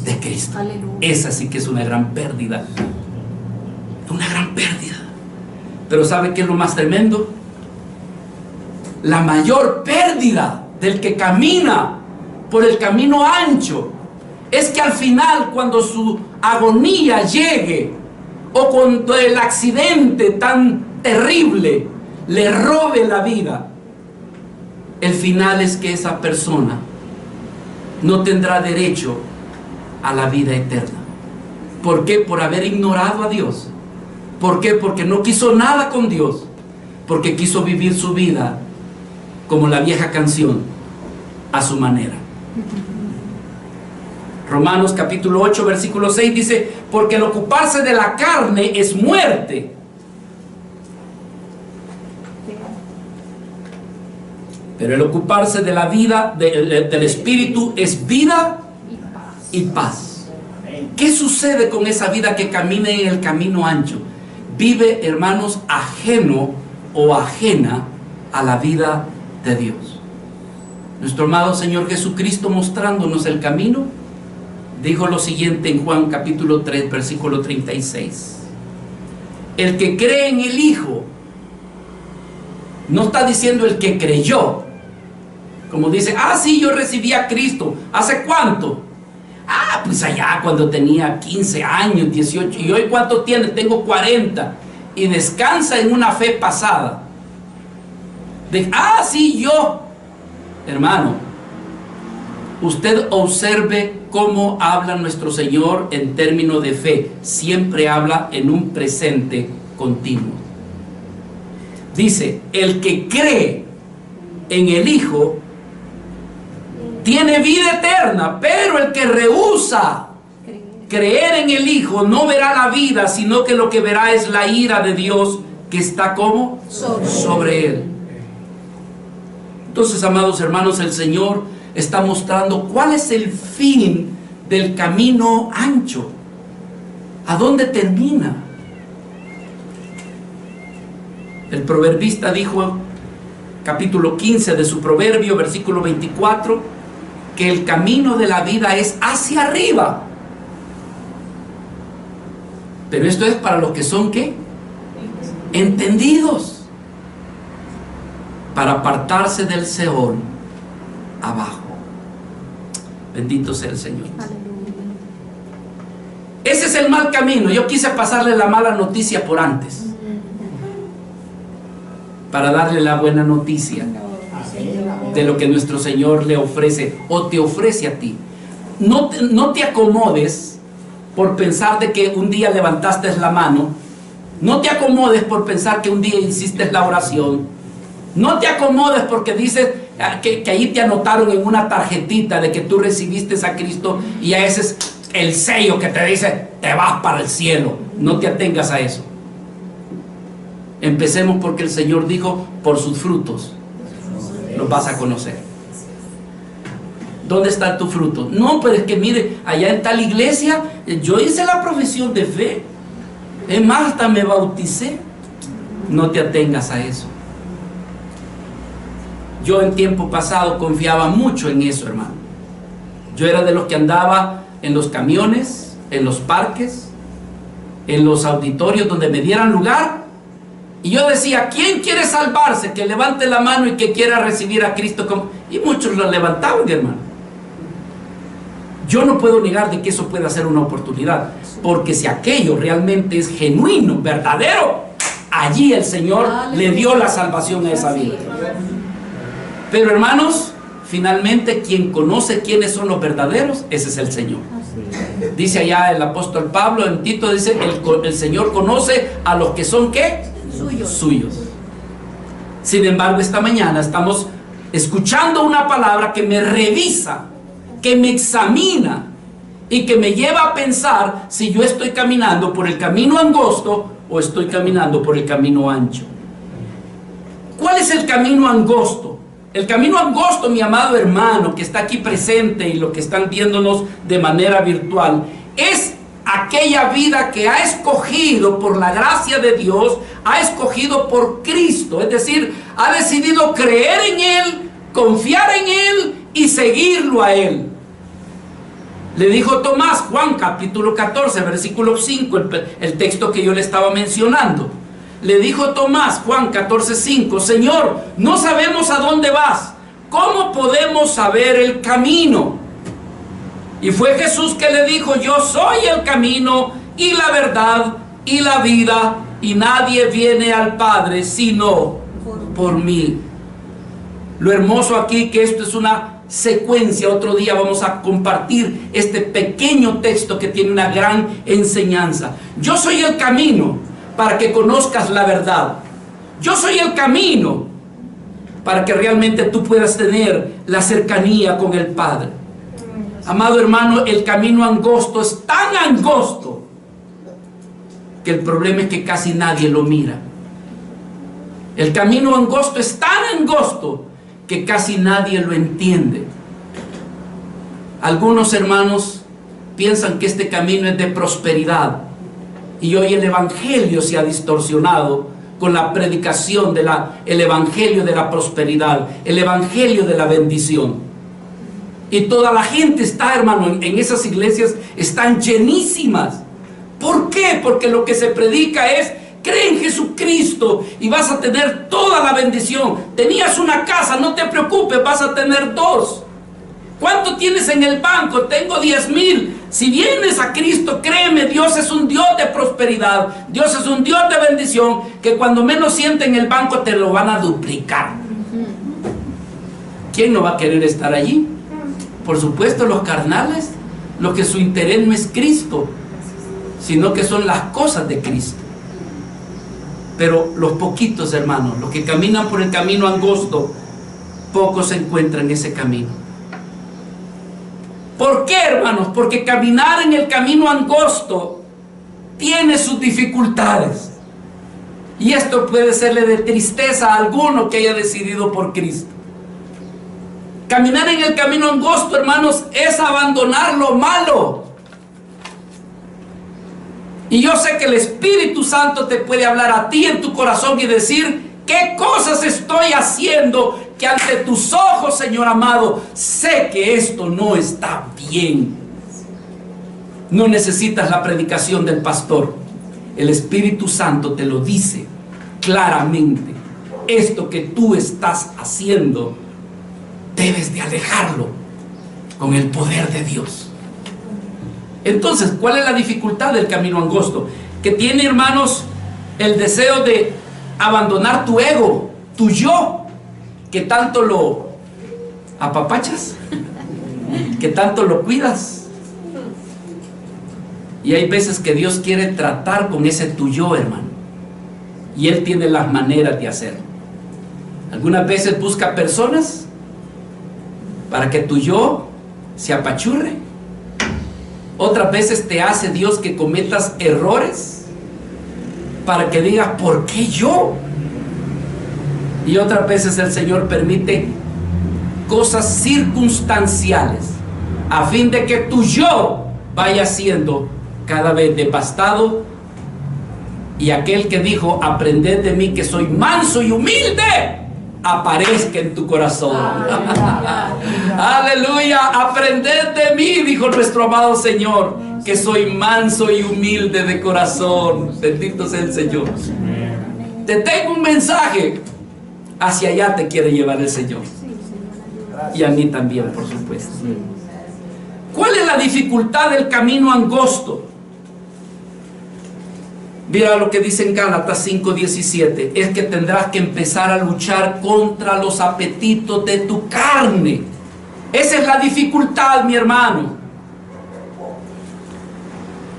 de Cristo. Esa sí que es una gran pérdida. Una gran pérdida. Pero ¿sabe qué es lo más tremendo? La mayor pérdida del que camina por el camino ancho es que al final, cuando su agonía llegue, o cuando el accidente tan terrible le robe la vida, el final es que esa persona no tendrá derecho a la vida eterna. ¿Por qué? Por haber ignorado a Dios. ¿Por qué? Porque no quiso nada con Dios, porque quiso vivir su vida como la vieja canción, a su manera. Romanos capítulo 8 versículo 6 dice, porque el ocuparse de la carne es muerte, pero el ocuparse de la vida del Espíritu es vida y paz. ¿Qué sucede con esa vida que camina en el camino ancho? Vive, hermanos, ajeno o ajena a la vida de Dios. Nuestro amado Señor Jesucristo, mostrándonos el camino, dijo lo siguiente en Juan capítulo 3 versículo 36. El que cree en el Hijo, no está diciendo el que creyó, como dice, sí, yo recibí a Cristo. ¿Hace cuánto? Pues allá cuando tenía 15 años, 18. ¿Y hoy cuánto tiene? Tengo 40. Y descansa en una fe pasada. Sí, yo. Hermano, usted observe cómo habla nuestro Señor en términos de fe. Siempre habla en un presente continuo. Dice, el que cree en el Hijo tiene vida eterna, pero el que rehúsa creer en el Hijo no verá la vida, sino que lo que verá es la ira de Dios que está como sobre él. Entonces, amados hermanos, el Señor está mostrando cuál es el fin del camino ancho. ¿A dónde termina? El proverbista dijo, capítulo 15 de su proverbio, versículo 24, que el camino de la vida es hacia arriba. Pero esto es para los que son, ¿qué? Entendidos. Para apartarse del Seol, abajo. Bendito sea el Señor. Ese es el mal camino. Yo quise pasarle la mala noticia por antes, para darle la buena noticia de lo que nuestro Señor le ofrece o te ofrece a ti. No te acomodes por pensar de que un día levantaste la mano. No te acomodes por pensar que un día hiciste la oración. No te acomodes porque dices que ahí te anotaron en una tarjetita de que tú recibiste a Cristo y a ese es el sello que te dice te vas para el cielo. No te atengas a eso. Empecemos porque el Señor dijo, por sus frutos los vas a conocer. ¿Dónde está tu fruto? No, pero es que mire, allá en tal iglesia yo hice la profesión de fe. Es más, hasta me bauticé. No te atengas a eso. Yo en tiempo pasado confiaba mucho en eso, hermano. Yo era de los que andaba en los camiones, en los parques, en los auditorios donde me dieran lugar. Y yo decía, ¿quién quiere salvarse? Que levante la mano y que quiera recibir a Cristo. Y muchos lo levantaban, hermano. Yo no puedo negar de que eso pueda ser una oportunidad, porque si aquello realmente es genuino, verdadero, allí el Señor le dio la salvación a esa vida. Pero hermanos, finalmente quien conoce quiénes son los verdaderos, ese es el Señor. Dice allá el apóstol Pablo en Tito, dice, el Señor conoce a los que son, ¿qué? Suyos. Sin embargo, esta mañana estamos escuchando una palabra que me revisa, que me examina y que me lleva a pensar si yo estoy caminando por el camino angosto o estoy caminando por el camino ancho. ¿Cuál es el camino angosto? El camino angosto, mi amado hermano que está aquí presente y los que están viéndonos de manera virtual, es aquella vida que ha escogido por la gracia de Dios, ha escogido por Cristo, es decir, ha decidido creer en Él, confiar en Él y seguirlo a Él. Le dijo Tomás, Juan capítulo 14, versículo 5, el texto que yo le estaba mencionando. Le dijo Tomás, Juan 14, 5, Señor, no sabemos a dónde vas, ¿cómo podemos saber el camino? Y fue Jesús que le dijo, yo soy el camino y la verdad y la vida, y nadie viene al Padre sino por mí. Lo hermoso aquí que esto es una secuencia. Otro día vamos a compartir este pequeño texto que tiene una gran enseñanza. Yo soy el camino para que conozcas la verdad. Yo soy el camino para que realmente tú puedas tener la cercanía con el Padre. Amado hermano, el camino angosto es tan angosto que el problema es que casi nadie lo mira. El camino angosto es tan angosto que casi nadie lo entiende. Algunos hermanos piensan que este camino es de prosperidad y hoy el evangelio se ha distorsionado con la predicación el evangelio de la prosperidad, el evangelio de la bendición. Y toda la gente está, hermano, en esas iglesias están llenísimas. ¿Por qué? Porque lo que se predica es: cree en Jesucristo y vas a tener toda la bendición. Tenías una casa, no te preocupes, vas a tener dos. ¿Cuánto tienes en el banco? Tengo 10,000. Si vienes a Cristo, créeme, Dios es un Dios de prosperidad. Dios es un Dios de bendición, que cuando menos siente en el banco te lo van a duplicar. ¿Quién no va a querer estar allí? Por supuesto los carnales, los que su interés no es Cristo, sino que son las cosas de Cristo. Pero los poquitos, hermanos, los que caminan por el camino angosto, pocos se encuentran en ese camino. ¿Por qué, hermanos? Porque caminar en el camino angosto tiene sus dificultades. Y esto puede serle de tristeza a alguno que haya decidido por Cristo. Caminar en el camino angosto, hermanos, es abandonar lo malo. Y yo sé que el Espíritu Santo te puede hablar a ti en tu corazón y decir: ¿qué cosas estoy haciendo que ante tus ojos, Señor amado, sé que esto no está bien? No necesitas la predicación del pastor. El Espíritu Santo te lo dice claramente. Esto que tú estás haciendo, debes de alejarlo con el poder de Dios. Entonces, ¿cuál es la dificultad del camino angosto? Que tiene, hermanos, el deseo de abandonar tu ego, tu yo, que tanto lo apapachas, que tanto lo cuidas. Y hay veces que Dios quiere tratar con ese tu yo, hermano, y Él tiene las maneras de hacerlo. Algunas veces busca personas para que tu yo se apachurre. Otras veces te hace Dios que cometas errores para que digas: ¿por qué yo? Y otras veces el Señor permite cosas circunstanciales a fin de que tu yo vaya siendo cada vez devastado. Y aquel que dijo: aprended de mí que soy manso y humilde, aparezca en tu corazón. Aleluya. Aprended de mí, dijo nuestro amado Señor, que soy manso y humilde de corazón. Bendito sea el Señor. Te tengo un mensaje. Hacia allá te quiere llevar el Señor, y a mí también, por supuesto. ¿Cuál es la dificultad del camino angosto? Mira lo que dice en Gálatas 5:17. Es que tendrás que empezar a luchar contra los apetitos de tu carne. Esa es la dificultad, mi hermano.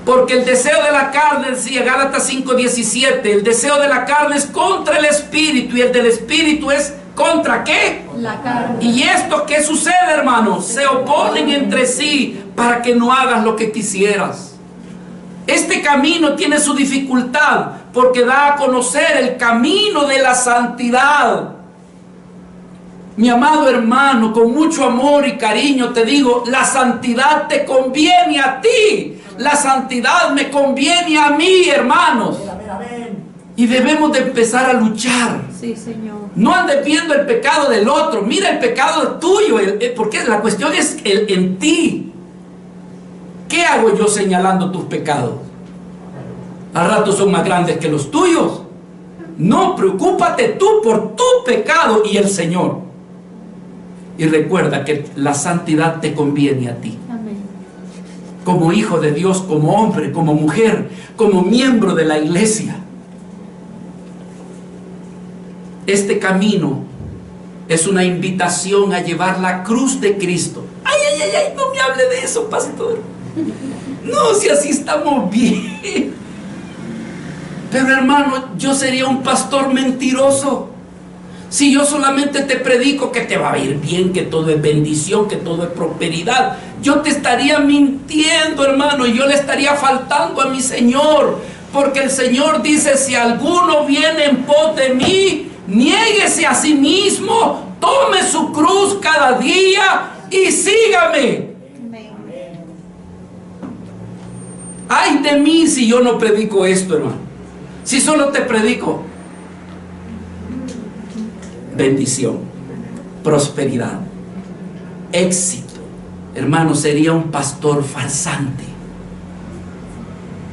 Porque el deseo de la carne, decía Gálatas 5:17, el deseo de la carne es contra el espíritu, y el del espíritu es ¿contra qué? La carne. Y esto, ¿qué sucede, hermano? Se oponen entre sí para que no hagas lo que quisieras. Este camino tiene su dificultad porque da a conocer el camino de la santidad. Mi amado hermano, con mucho amor y cariño te digo: la santidad te conviene a ti. La santidad me conviene a mí, hermanos. Y debemos de empezar a luchar. Sí, Señor. No andes viendo el pecado del otro. Mira el pecado tuyo, porque la cuestión es en ti. ¿Qué hago yo señalando tus pecados? Al rato son más grandes que los tuyos. No, preocúpate tú por tu pecado y el Señor. Y recuerda que la santidad te conviene a ti. Amén. Como hijo de Dios, como hombre, como mujer, como miembro de la iglesia. Este camino es una invitación a llevar la cruz de Cristo. Ay, ay, ay, ay, no me hable de eso, pastor. No, si así estamos bien. Pero hermano, yo sería un pastor mentiroso si yo solamente te predico que te va a ir bien, que todo es bendición, que todo es prosperidad. Yo te estaría mintiendo, hermano, y yo le estaría faltando a mi Señor. Porque el Señor dice: si alguno viene en pos de mí, niéguese a sí mismo, tome su cruz cada día y sígame. Ay de mí si yo no predico esto, hermano. Si solo te predico bendición, prosperidad, éxito, hermano, sería un pastor farsante.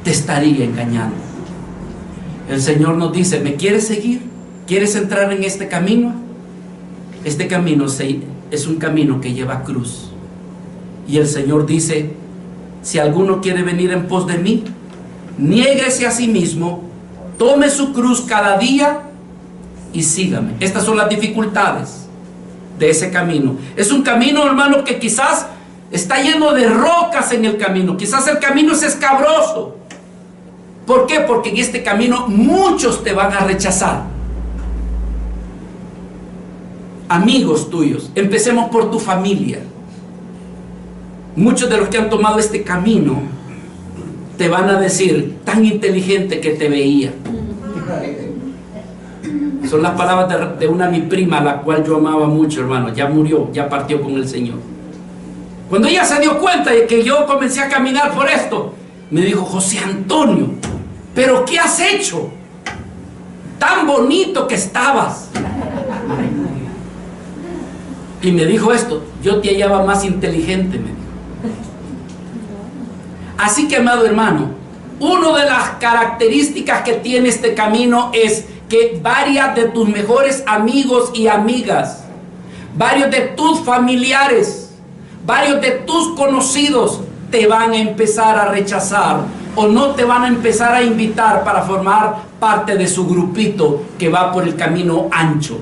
Te estaría engañando. El Señor nos dice: ¿me quieres seguir? ¿Quieres entrar en este camino? Este camino es un camino que lleva cruz. Y el Señor dice: si alguno quiere venir en pos de mí, niéguese a sí mismo, tome su cruz cada día y sígame. Estas son las dificultades de ese camino. Es un camino, hermano, que quizás está lleno de rocas en el camino. Quizás el camino es escabroso. ¿Por qué? Porque en este camino muchos te van a rechazar. Amigos tuyos, empecemos por tu familia. Muchos de los que han tomado este camino te van a decir: tan inteligente que te veía. Son las palabras de mi prima, la cual yo amaba mucho, hermano. Ya murió, ya partió con el Señor. Cuando ella se dio cuenta de que yo comencé a caminar por esto, me dijo: José Antonio, pero ¿qué has hecho? Tan bonito que estabas. Y me dijo esto: yo te hallaba más inteligente, me dijo. Así que, amado hermano, una de las características que tiene este camino es que varias de tus mejores amigos y amigas, varios de tus familiares, varios de tus conocidos te van a empezar a rechazar o no te van a empezar a invitar para formar parte de su grupito que va por el camino ancho.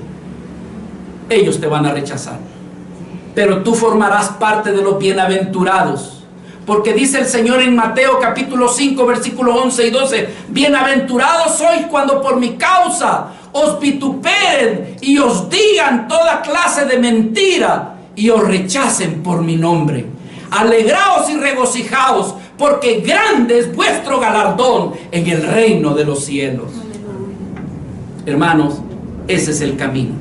Ellos te van a rechazar, pero tú formarás parte de los bienaventurados. Porque dice el Señor en Mateo capítulo 5 versículos 11 y 12: bienaventurados sois cuando por mi causa os vituperen y os digan toda clase de mentira y os rechacen por mi nombre. Alegraos y regocijaos, porque grande es vuestro galardón en el reino de los cielos. Hermanos, ese es el camino.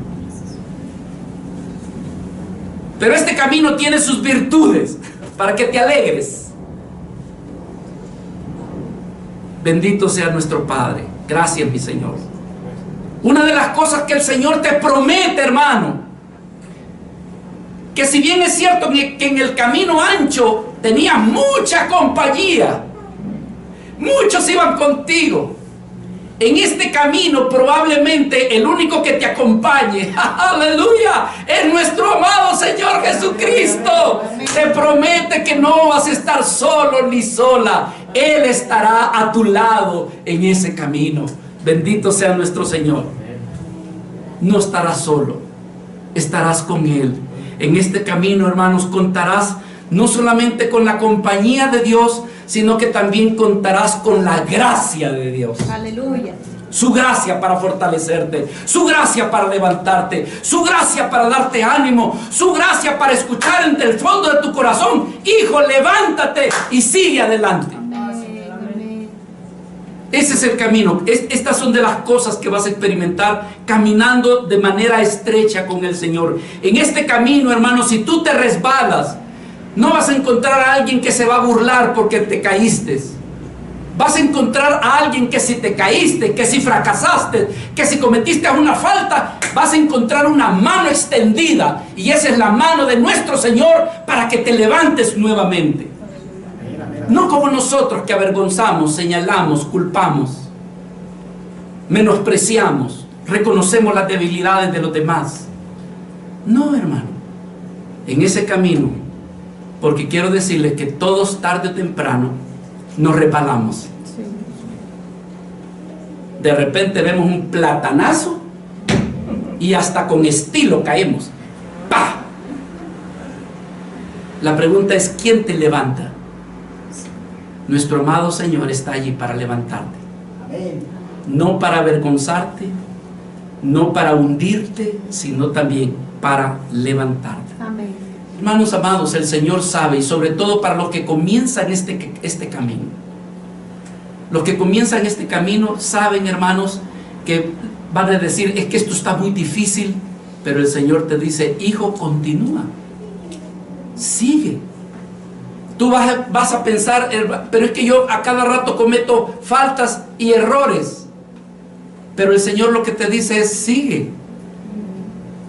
Pero este camino tiene sus virtudes para que te alegres. Bendito sea nuestro Padre. Gracias, mi Señor. Una de las cosas que el Señor te promete, hermano, que si bien es cierto que en el camino ancho tenías mucha compañía, muchos iban contigo, en este camino probablemente el único que te acompañe, aleluya, es nuestro amado Señor Jesucristo. Te promete que no vas a estar solo ni sola. Él estará a tu lado en ese camino. Bendito sea nuestro Señor. No estarás solo, estarás con Él. En este camino, hermanos, contarás no solamente con la compañía de Dios, sino que también contarás con la gracia de Dios. Aleluya. Su gracia para fortalecerte, su gracia para levantarte, su gracia para darte ánimo, su gracia para escuchar entre el fondo de tu corazón: hijo, levántate y sigue adelante. Amén. Ese es el camino. Estas son de las cosas que vas a experimentar caminando de manera estrecha con el Señor. En este camino, hermanos, si tú te resbalas, no vas a encontrar a alguien que se va a burlar porque te caíste. Vas a encontrar a alguien que si te caíste, que si fracasaste, que si cometiste una falta, vas a encontrar una mano extendida. Y esa es la mano de nuestro Señor para que te levantes nuevamente. No como nosotros, que avergonzamos, señalamos, culpamos, menospreciamos, reconocemos las debilidades de los demás. No, hermano. En ese camino, porque quiero decirles que todos tarde o temprano nos resbalamos. De repente vemos un platanazo y hasta con estilo caemos. ¡Pah! La pregunta es: ¿quién te levanta? Nuestro amado Señor está allí para levantarte. No para avergonzarte, no para hundirte, sino también para levantarte. Amén. Hermanos amados, el Señor sabe, y sobre todo para los que comienzan este camino. Los que comienzan este camino saben, hermanos, que van a decir: es que esto está muy difícil, pero el Señor te dice: hijo, continúa, sigue. Tú vas a pensar: pero es que yo a cada rato cometo faltas y errores. Pero el Señor lo que te dice es: sigue.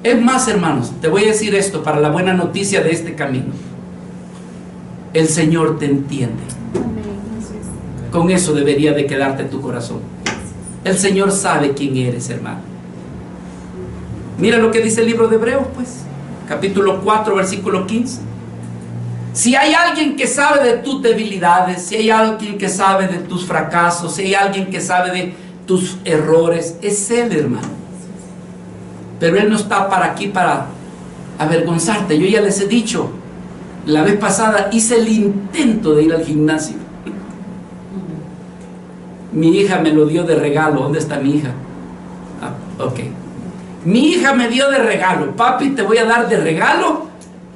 Es más, hermanos, te voy a decir esto para la buena noticia de este camino: el Señor te entiende. Con eso debería de quedarte tu corazón. El Señor sabe quién eres, hermano. Mira lo que dice el libro de Hebreos, pues, capítulo 4, versículo 15. Si hay alguien que sabe de tus debilidades, si hay alguien que sabe de tus fracasos, si hay alguien que sabe de tus errores, es Él, hermano. Pero Él no está aquí para avergonzarte. Yo ya les he dicho, la vez pasada hice el intento de ir al gimnasio. Mi hija me lo dio de regalo. ¿Dónde está mi hija? Ok. Mi hija me dio de regalo: papi, te voy a dar de regalo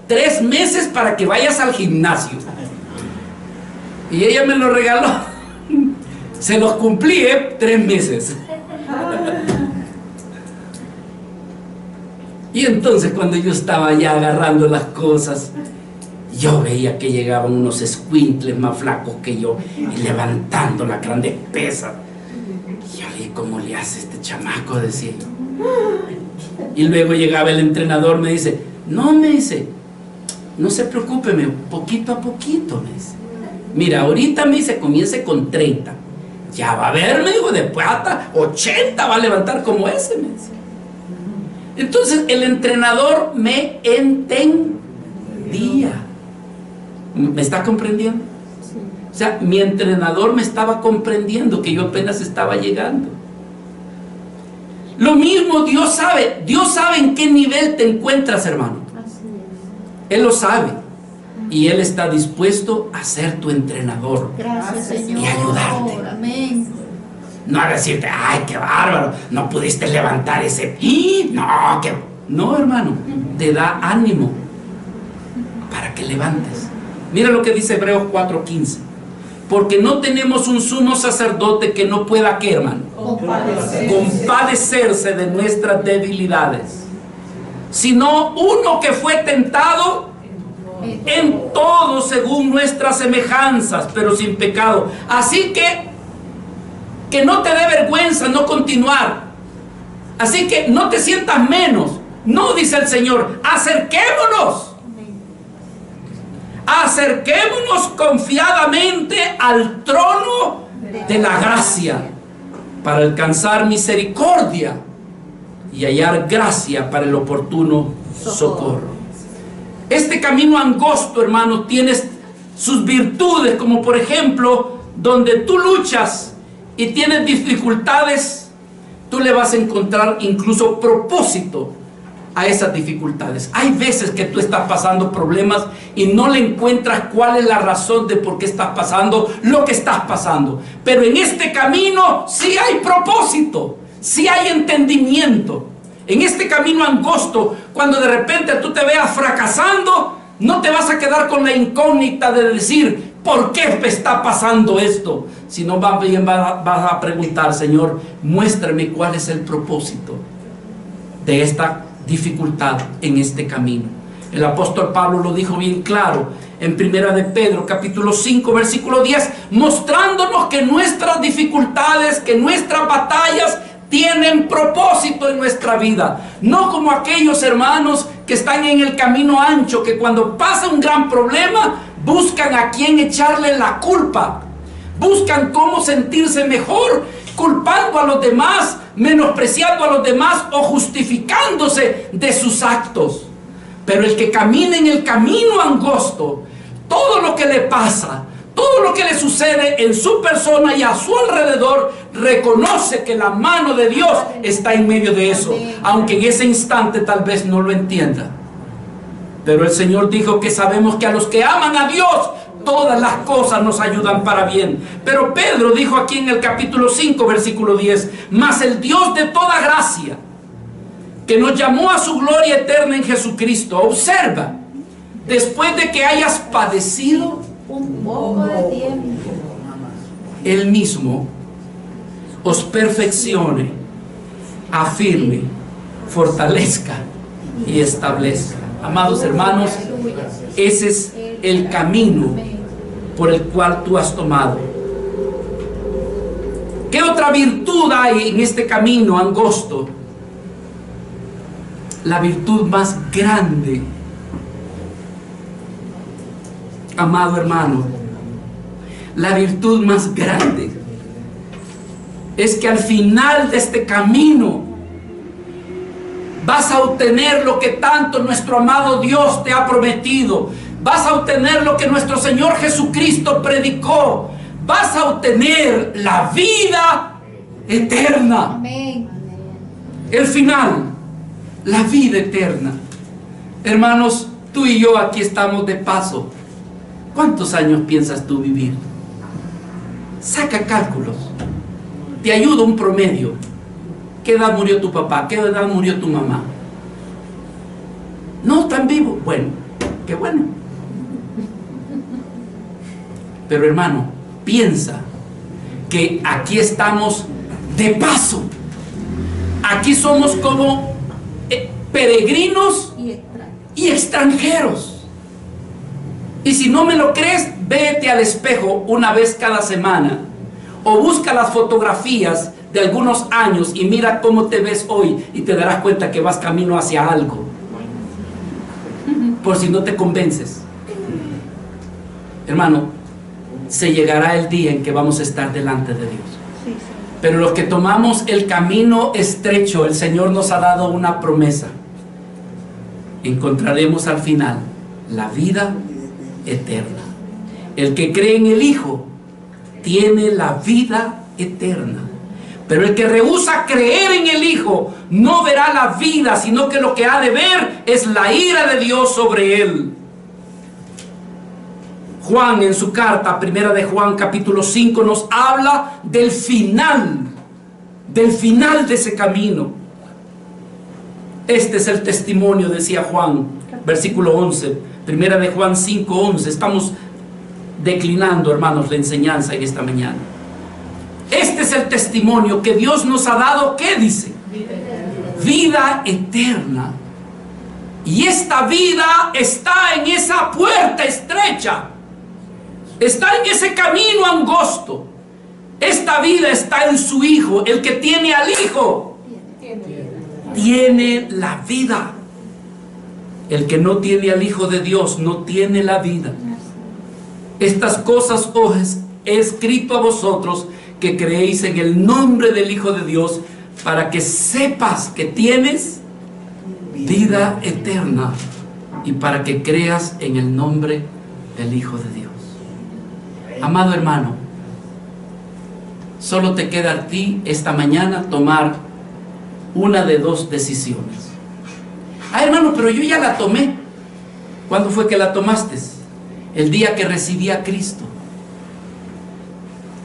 3 meses para que vayas al gimnasio. Y ella me lo regaló. Se los cumplí, 3 meses. Y entonces, cuando yo estaba ya agarrando las cosas, yo veía que llegaban unos escuincles más flacos que yo, y levantando las grandes pesas. Y yo le dije, ¿cómo le hace este chamaco? Decía yo. Y luego llegaba el entrenador, me dice, no, me dice, no se preocupe, poquito a poquito, me dice. Mira, ahorita me dice, comience con 30. Ya va a ver, me dijo, después hasta 80 va a levantar como ese, me dice. Entonces el entrenador me entendía. ¿Me está comprendiendo? O sea, mi entrenador me estaba comprendiendo que yo apenas estaba llegando. Lo mismo Dios sabe en qué nivel te encuentras, hermano. Él lo sabe. Y Él está dispuesto a ser tu entrenador. Gracias, Señor. Y ayudarte. Amén. No a decirte, ay, qué bárbaro, no pudiste levantar ese. No, hermano, te da ánimo para que levantes. Mira lo que dice Hebreos 4:15. Porque no tenemos un sumo sacerdote que no pueda, ¿qué, hermano? Compadecerse de nuestras debilidades, sino uno que fue tentado en todo según nuestras semejanzas, pero sin pecado. Así que no te dé vergüenza no continuar. Así que no te sientas menos. No, dice el Señor, acerquémonos. Acerquémonos confiadamente al trono de la gracia para alcanzar misericordia y hallar gracia para el oportuno socorro. Este camino angosto, hermano, tiene sus virtudes, como por ejemplo, donde tú luchas y tienes dificultades, tú le vas a encontrar incluso propósito a esas dificultades. Hay veces que tú estás pasando problemas y no le encuentras cuál es la razón de por qué estás pasando lo que estás pasando. Pero en este camino sí hay propósito, sí hay entendimiento. En este camino angosto, cuando de repente tú te veas fracasando, no te vas a quedar con la incógnita de decir, ¿por qué me está pasando esto? Sino vas a preguntar, Señor, muéstrame cuál es el propósito de esta dificultad en este camino. El apóstol Pablo lo dijo bien claro en Primera de Pedro, capítulo 5, versículo 10, mostrándonos que nuestras dificultades, que nuestras batallas tienen propósito en nuestra vida. No como aquellos hermanos que están en el camino ancho, que cuando pasa un gran problema buscan a quién echarle la culpa, buscan cómo sentirse mejor, culpando a los demás, menospreciando a los demás o justificándose de sus actos. Pero el que camina en el camino angosto, todo lo que le pasa, todo lo que le sucede en su persona y a su alrededor, reconoce que la mano de Dios está en medio de eso, aunque en ese instante tal vez no lo entienda. Pero el Señor dijo que sabemos que a los que aman a Dios, todas las cosas nos ayudan para bien. Pero Pedro dijo aquí en el capítulo 5, versículo 10, mas el Dios de toda gracia, que nos llamó a su gloria eterna en Jesucristo, observa, después de que hayas padecido Un poco de tiempo, Él mismo os perfeccione, afirme, fortalezca y establezca. Amados hermanos, ese es el camino por el cual tú has tomado. ¿Qué otra virtud hay en este camino angosto? La virtud más grande, amado hermano, la virtud más grande es que al final de este camino vas a obtener lo que tanto nuestro amado Dios te ha prometido. Vas a obtener lo que nuestro Señor Jesucristo predicó. Vas a obtener la vida eterna. amén. El final, la vida eterna. Hermanos, tú y yo aquí estamos de paso. ¿Cuántos años piensas tú vivir? Saca cálculos. Te ayuda un promedio. ¿Qué edad murió tu papá? ¿Qué edad murió tu mamá? No están vivos. Bueno, qué bueno. Pero hermano, piensa que aquí estamos de paso. Aquí somos como peregrinos y extranjeros. Y si no me lo crees, vete al espejo una vez cada semana o busca las fotografías de algunos años y mira cómo te ves hoy y te darás cuenta que vas camino hacia algo. Por si no te convences. Hermano, se llegará el día en que vamos a estar delante de Dios. Pero los que tomamos el camino estrecho, el Señor nos ha dado una promesa. Encontraremos al final la vida eterna. El que cree en el Hijo tiene la vida eterna. Pero el que rehúsa creer en el Hijo no verá la vida, sino que lo que ha de ver es la ira de Dios sobre él. Juan, en su carta, primera de Juan, capítulo 5, nos habla del final de ese camino. Este es el testimonio, decía Juan, versículo 11, primera de Juan 5, 11. Estamos declinando, hermanos, la enseñanza en esta mañana. Este es el testimonio que Dios nos ha dado. ¿Qué dice? Vida eterna. Y esta vida está en esa puerta estrecha. Está en ese camino angosto. Esta vida está en su Hijo. El que tiene al Hijo tiene la vida. El que no tiene al Hijo de Dios no tiene la vida. Estas cosas os he escrito a vosotros que creéis en el nombre del Hijo de Dios, para que sepas que tienes vida eterna y para que creas en el nombre del Hijo de Dios. Amado hermano, solo te queda a ti esta mañana tomar una de dos decisiones. Hermano, pero yo ya la tomé. ¿Cuándo fue que la tomaste? El día que recibí a Cristo.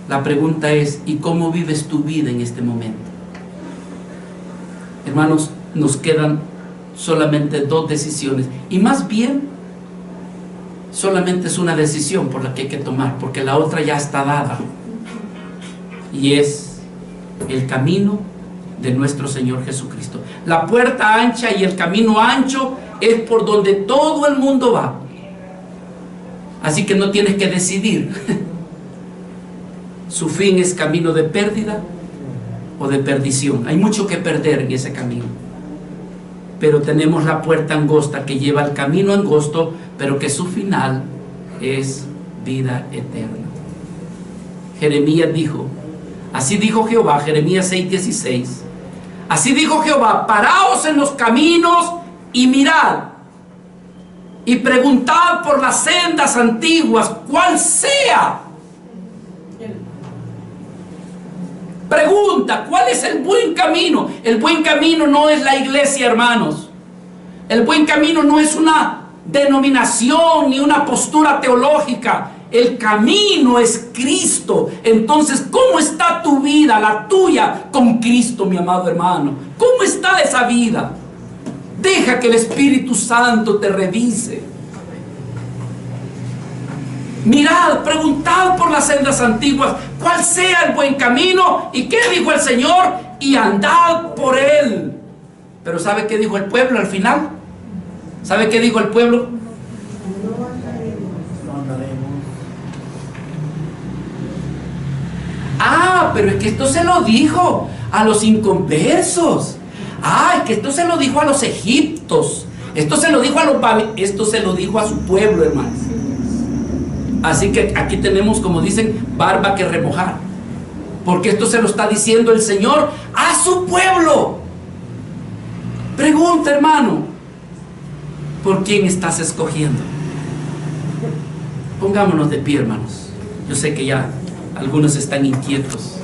La pregunta es, ¿y cómo vives tu vida en este momento? Hermanos, nos quedan solamente dos decisiones. Y más bien, solamente es una decisión por la que hay que tomar, porque la otra ya está dada. Y es el camino de nuestro Señor Jesucristo. La puerta ancha y el camino ancho es por donde todo el mundo va. Así que no tienes que decidir. Su fin es camino de pérdida o de perdición. Hay mucho que perder en ese camino. Pero tenemos la puerta angosta que lleva al camino angosto, pero que su final es vida eterna. Jeremías dijo, así dijo Jehová, Jeremías 6:16. Así dijo Jehová, paraos en los caminos y mirad, y preguntad por las sendas antiguas, cuál sea. Pregunta, ¿cuál es el buen camino? El buen camino no es la iglesia, hermanos. El buen camino no es una denominación ni una postura teológica. El camino es Cristo. Entonces, ¿cómo está tu vida, la tuya, con Cristo, mi amado hermano? ¿Cómo está esa vida? Deja que el Espíritu Santo te revise. Mirad, preguntad por las sendas antiguas, cuál sea el buen camino. ¿Y qué dijo el Señor? Y andad por él. Pero ¿sabe qué dijo el pueblo al final? ¿Sabe qué dijo el pueblo? Pero es que esto se lo dijo a los inconversos. Es que esto se lo dijo a los egiptos. Esto se lo dijo a los esto se lo dijo a su pueblo, hermanos. Así que aquí tenemos, como dicen, barba que remojar. Porque esto se lo está diciendo el Señor a su pueblo. Pregunta, hermano, ¿por quién estás escogiendo? Pongámonos de pie, hermanos. Yo sé que ya algunos están inquietos.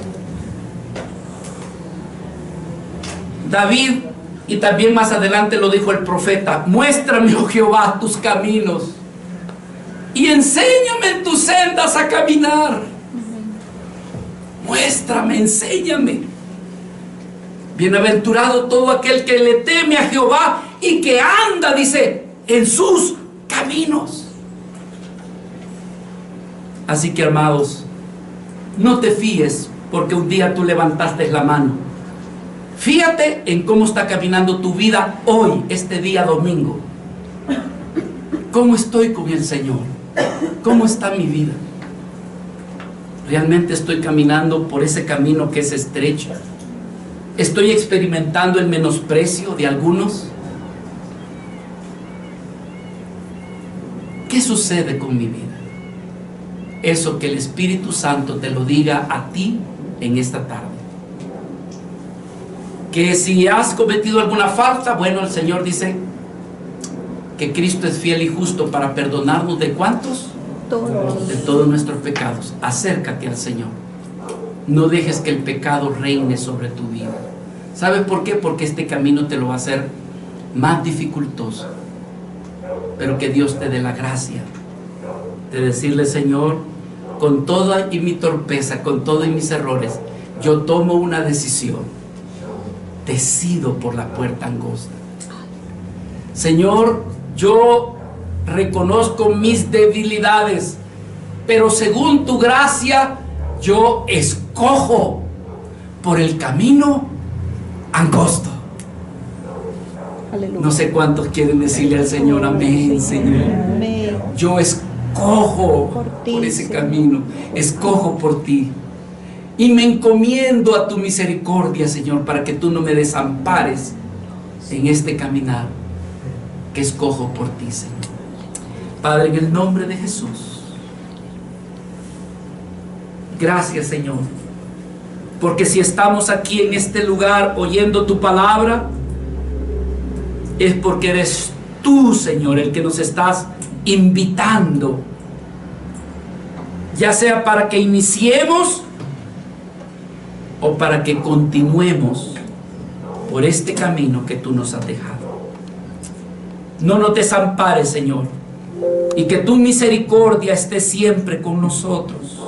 David, y también más adelante lo dijo el profeta, muéstrame, oh Jehová, tus caminos y enséñame en tus sendas a caminar. Muéstrame, enséñame. Bienaventurado todo aquel que le teme a Jehová y que anda, dice, en sus caminos. Así que, amados, no te fíes porque un día tú levantaste la mano. Fíjate en cómo está caminando tu vida hoy, este día domingo. ¿Cómo estoy con el Señor? ¿Cómo está mi vida? ¿Realmente estoy caminando por ese camino que es estrecho? ¿Estoy experimentando el menosprecio de algunos? ¿Qué sucede con mi vida? Eso, que el Espíritu Santo te lo diga a ti en esta tarde. Que si has cometido alguna falta, bueno, el Señor dice que Cristo es fiel y justo para perdonarnos ¿de cuántos? Todos. De todos nuestros pecados. Acércate al Señor. No dejes que el pecado reine sobre tu vida. ¿Sabes por qué? Porque este camino te lo va a hacer más dificultoso. Pero que Dios te dé la gracia de decirle: Señor, con toda y mi torpeza, con todos y mis errores, yo tomo una decisión. Decido por la puerta angosta. Señor, yo reconozco mis debilidades, pero según tu gracia, yo escojo por el camino angosto. Aleluya. No sé cuántos quieren decirle al Señor: amén, Señor. Amén. Yo escojo Por ti, por ese Señor. camino, escojo por ti. Y me encomiendo a tu misericordia, Señor, para que tú no me desampares en este caminar que escojo por ti, Señor. Padre, en el nombre de Jesús, gracias, Señor, porque si estamos aquí en este lugar oyendo tu palabra, es porque eres tú, Señor, el que nos estás invitando, ya sea para que iniciemos o para que continuemos por este camino que tú nos has dejado. No nos desampares, Señor, y que tu misericordia esté siempre con nosotros.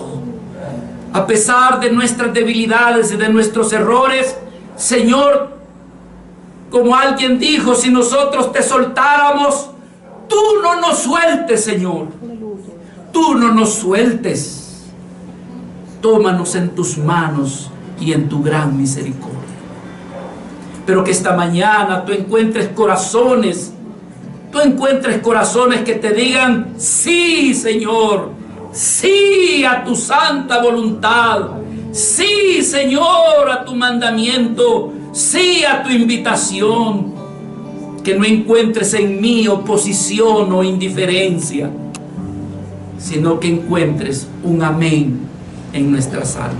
A pesar de nuestras debilidades y de nuestros errores, Señor, como alguien dijo, si nosotros te soltáramos, tú no nos sueltes, Señor. Tú no nos sueltes. Tómanos en tus manos y en tu gran misericordia. Pero que esta mañana tú encuentres corazones que te digan: sí, Señor, sí a tu santa voluntad, sí, Señor, a tu mandamiento, sí a tu invitación. Que no encuentres en mí oposición o indiferencia, sino que encuentres un amén en nuestras almas.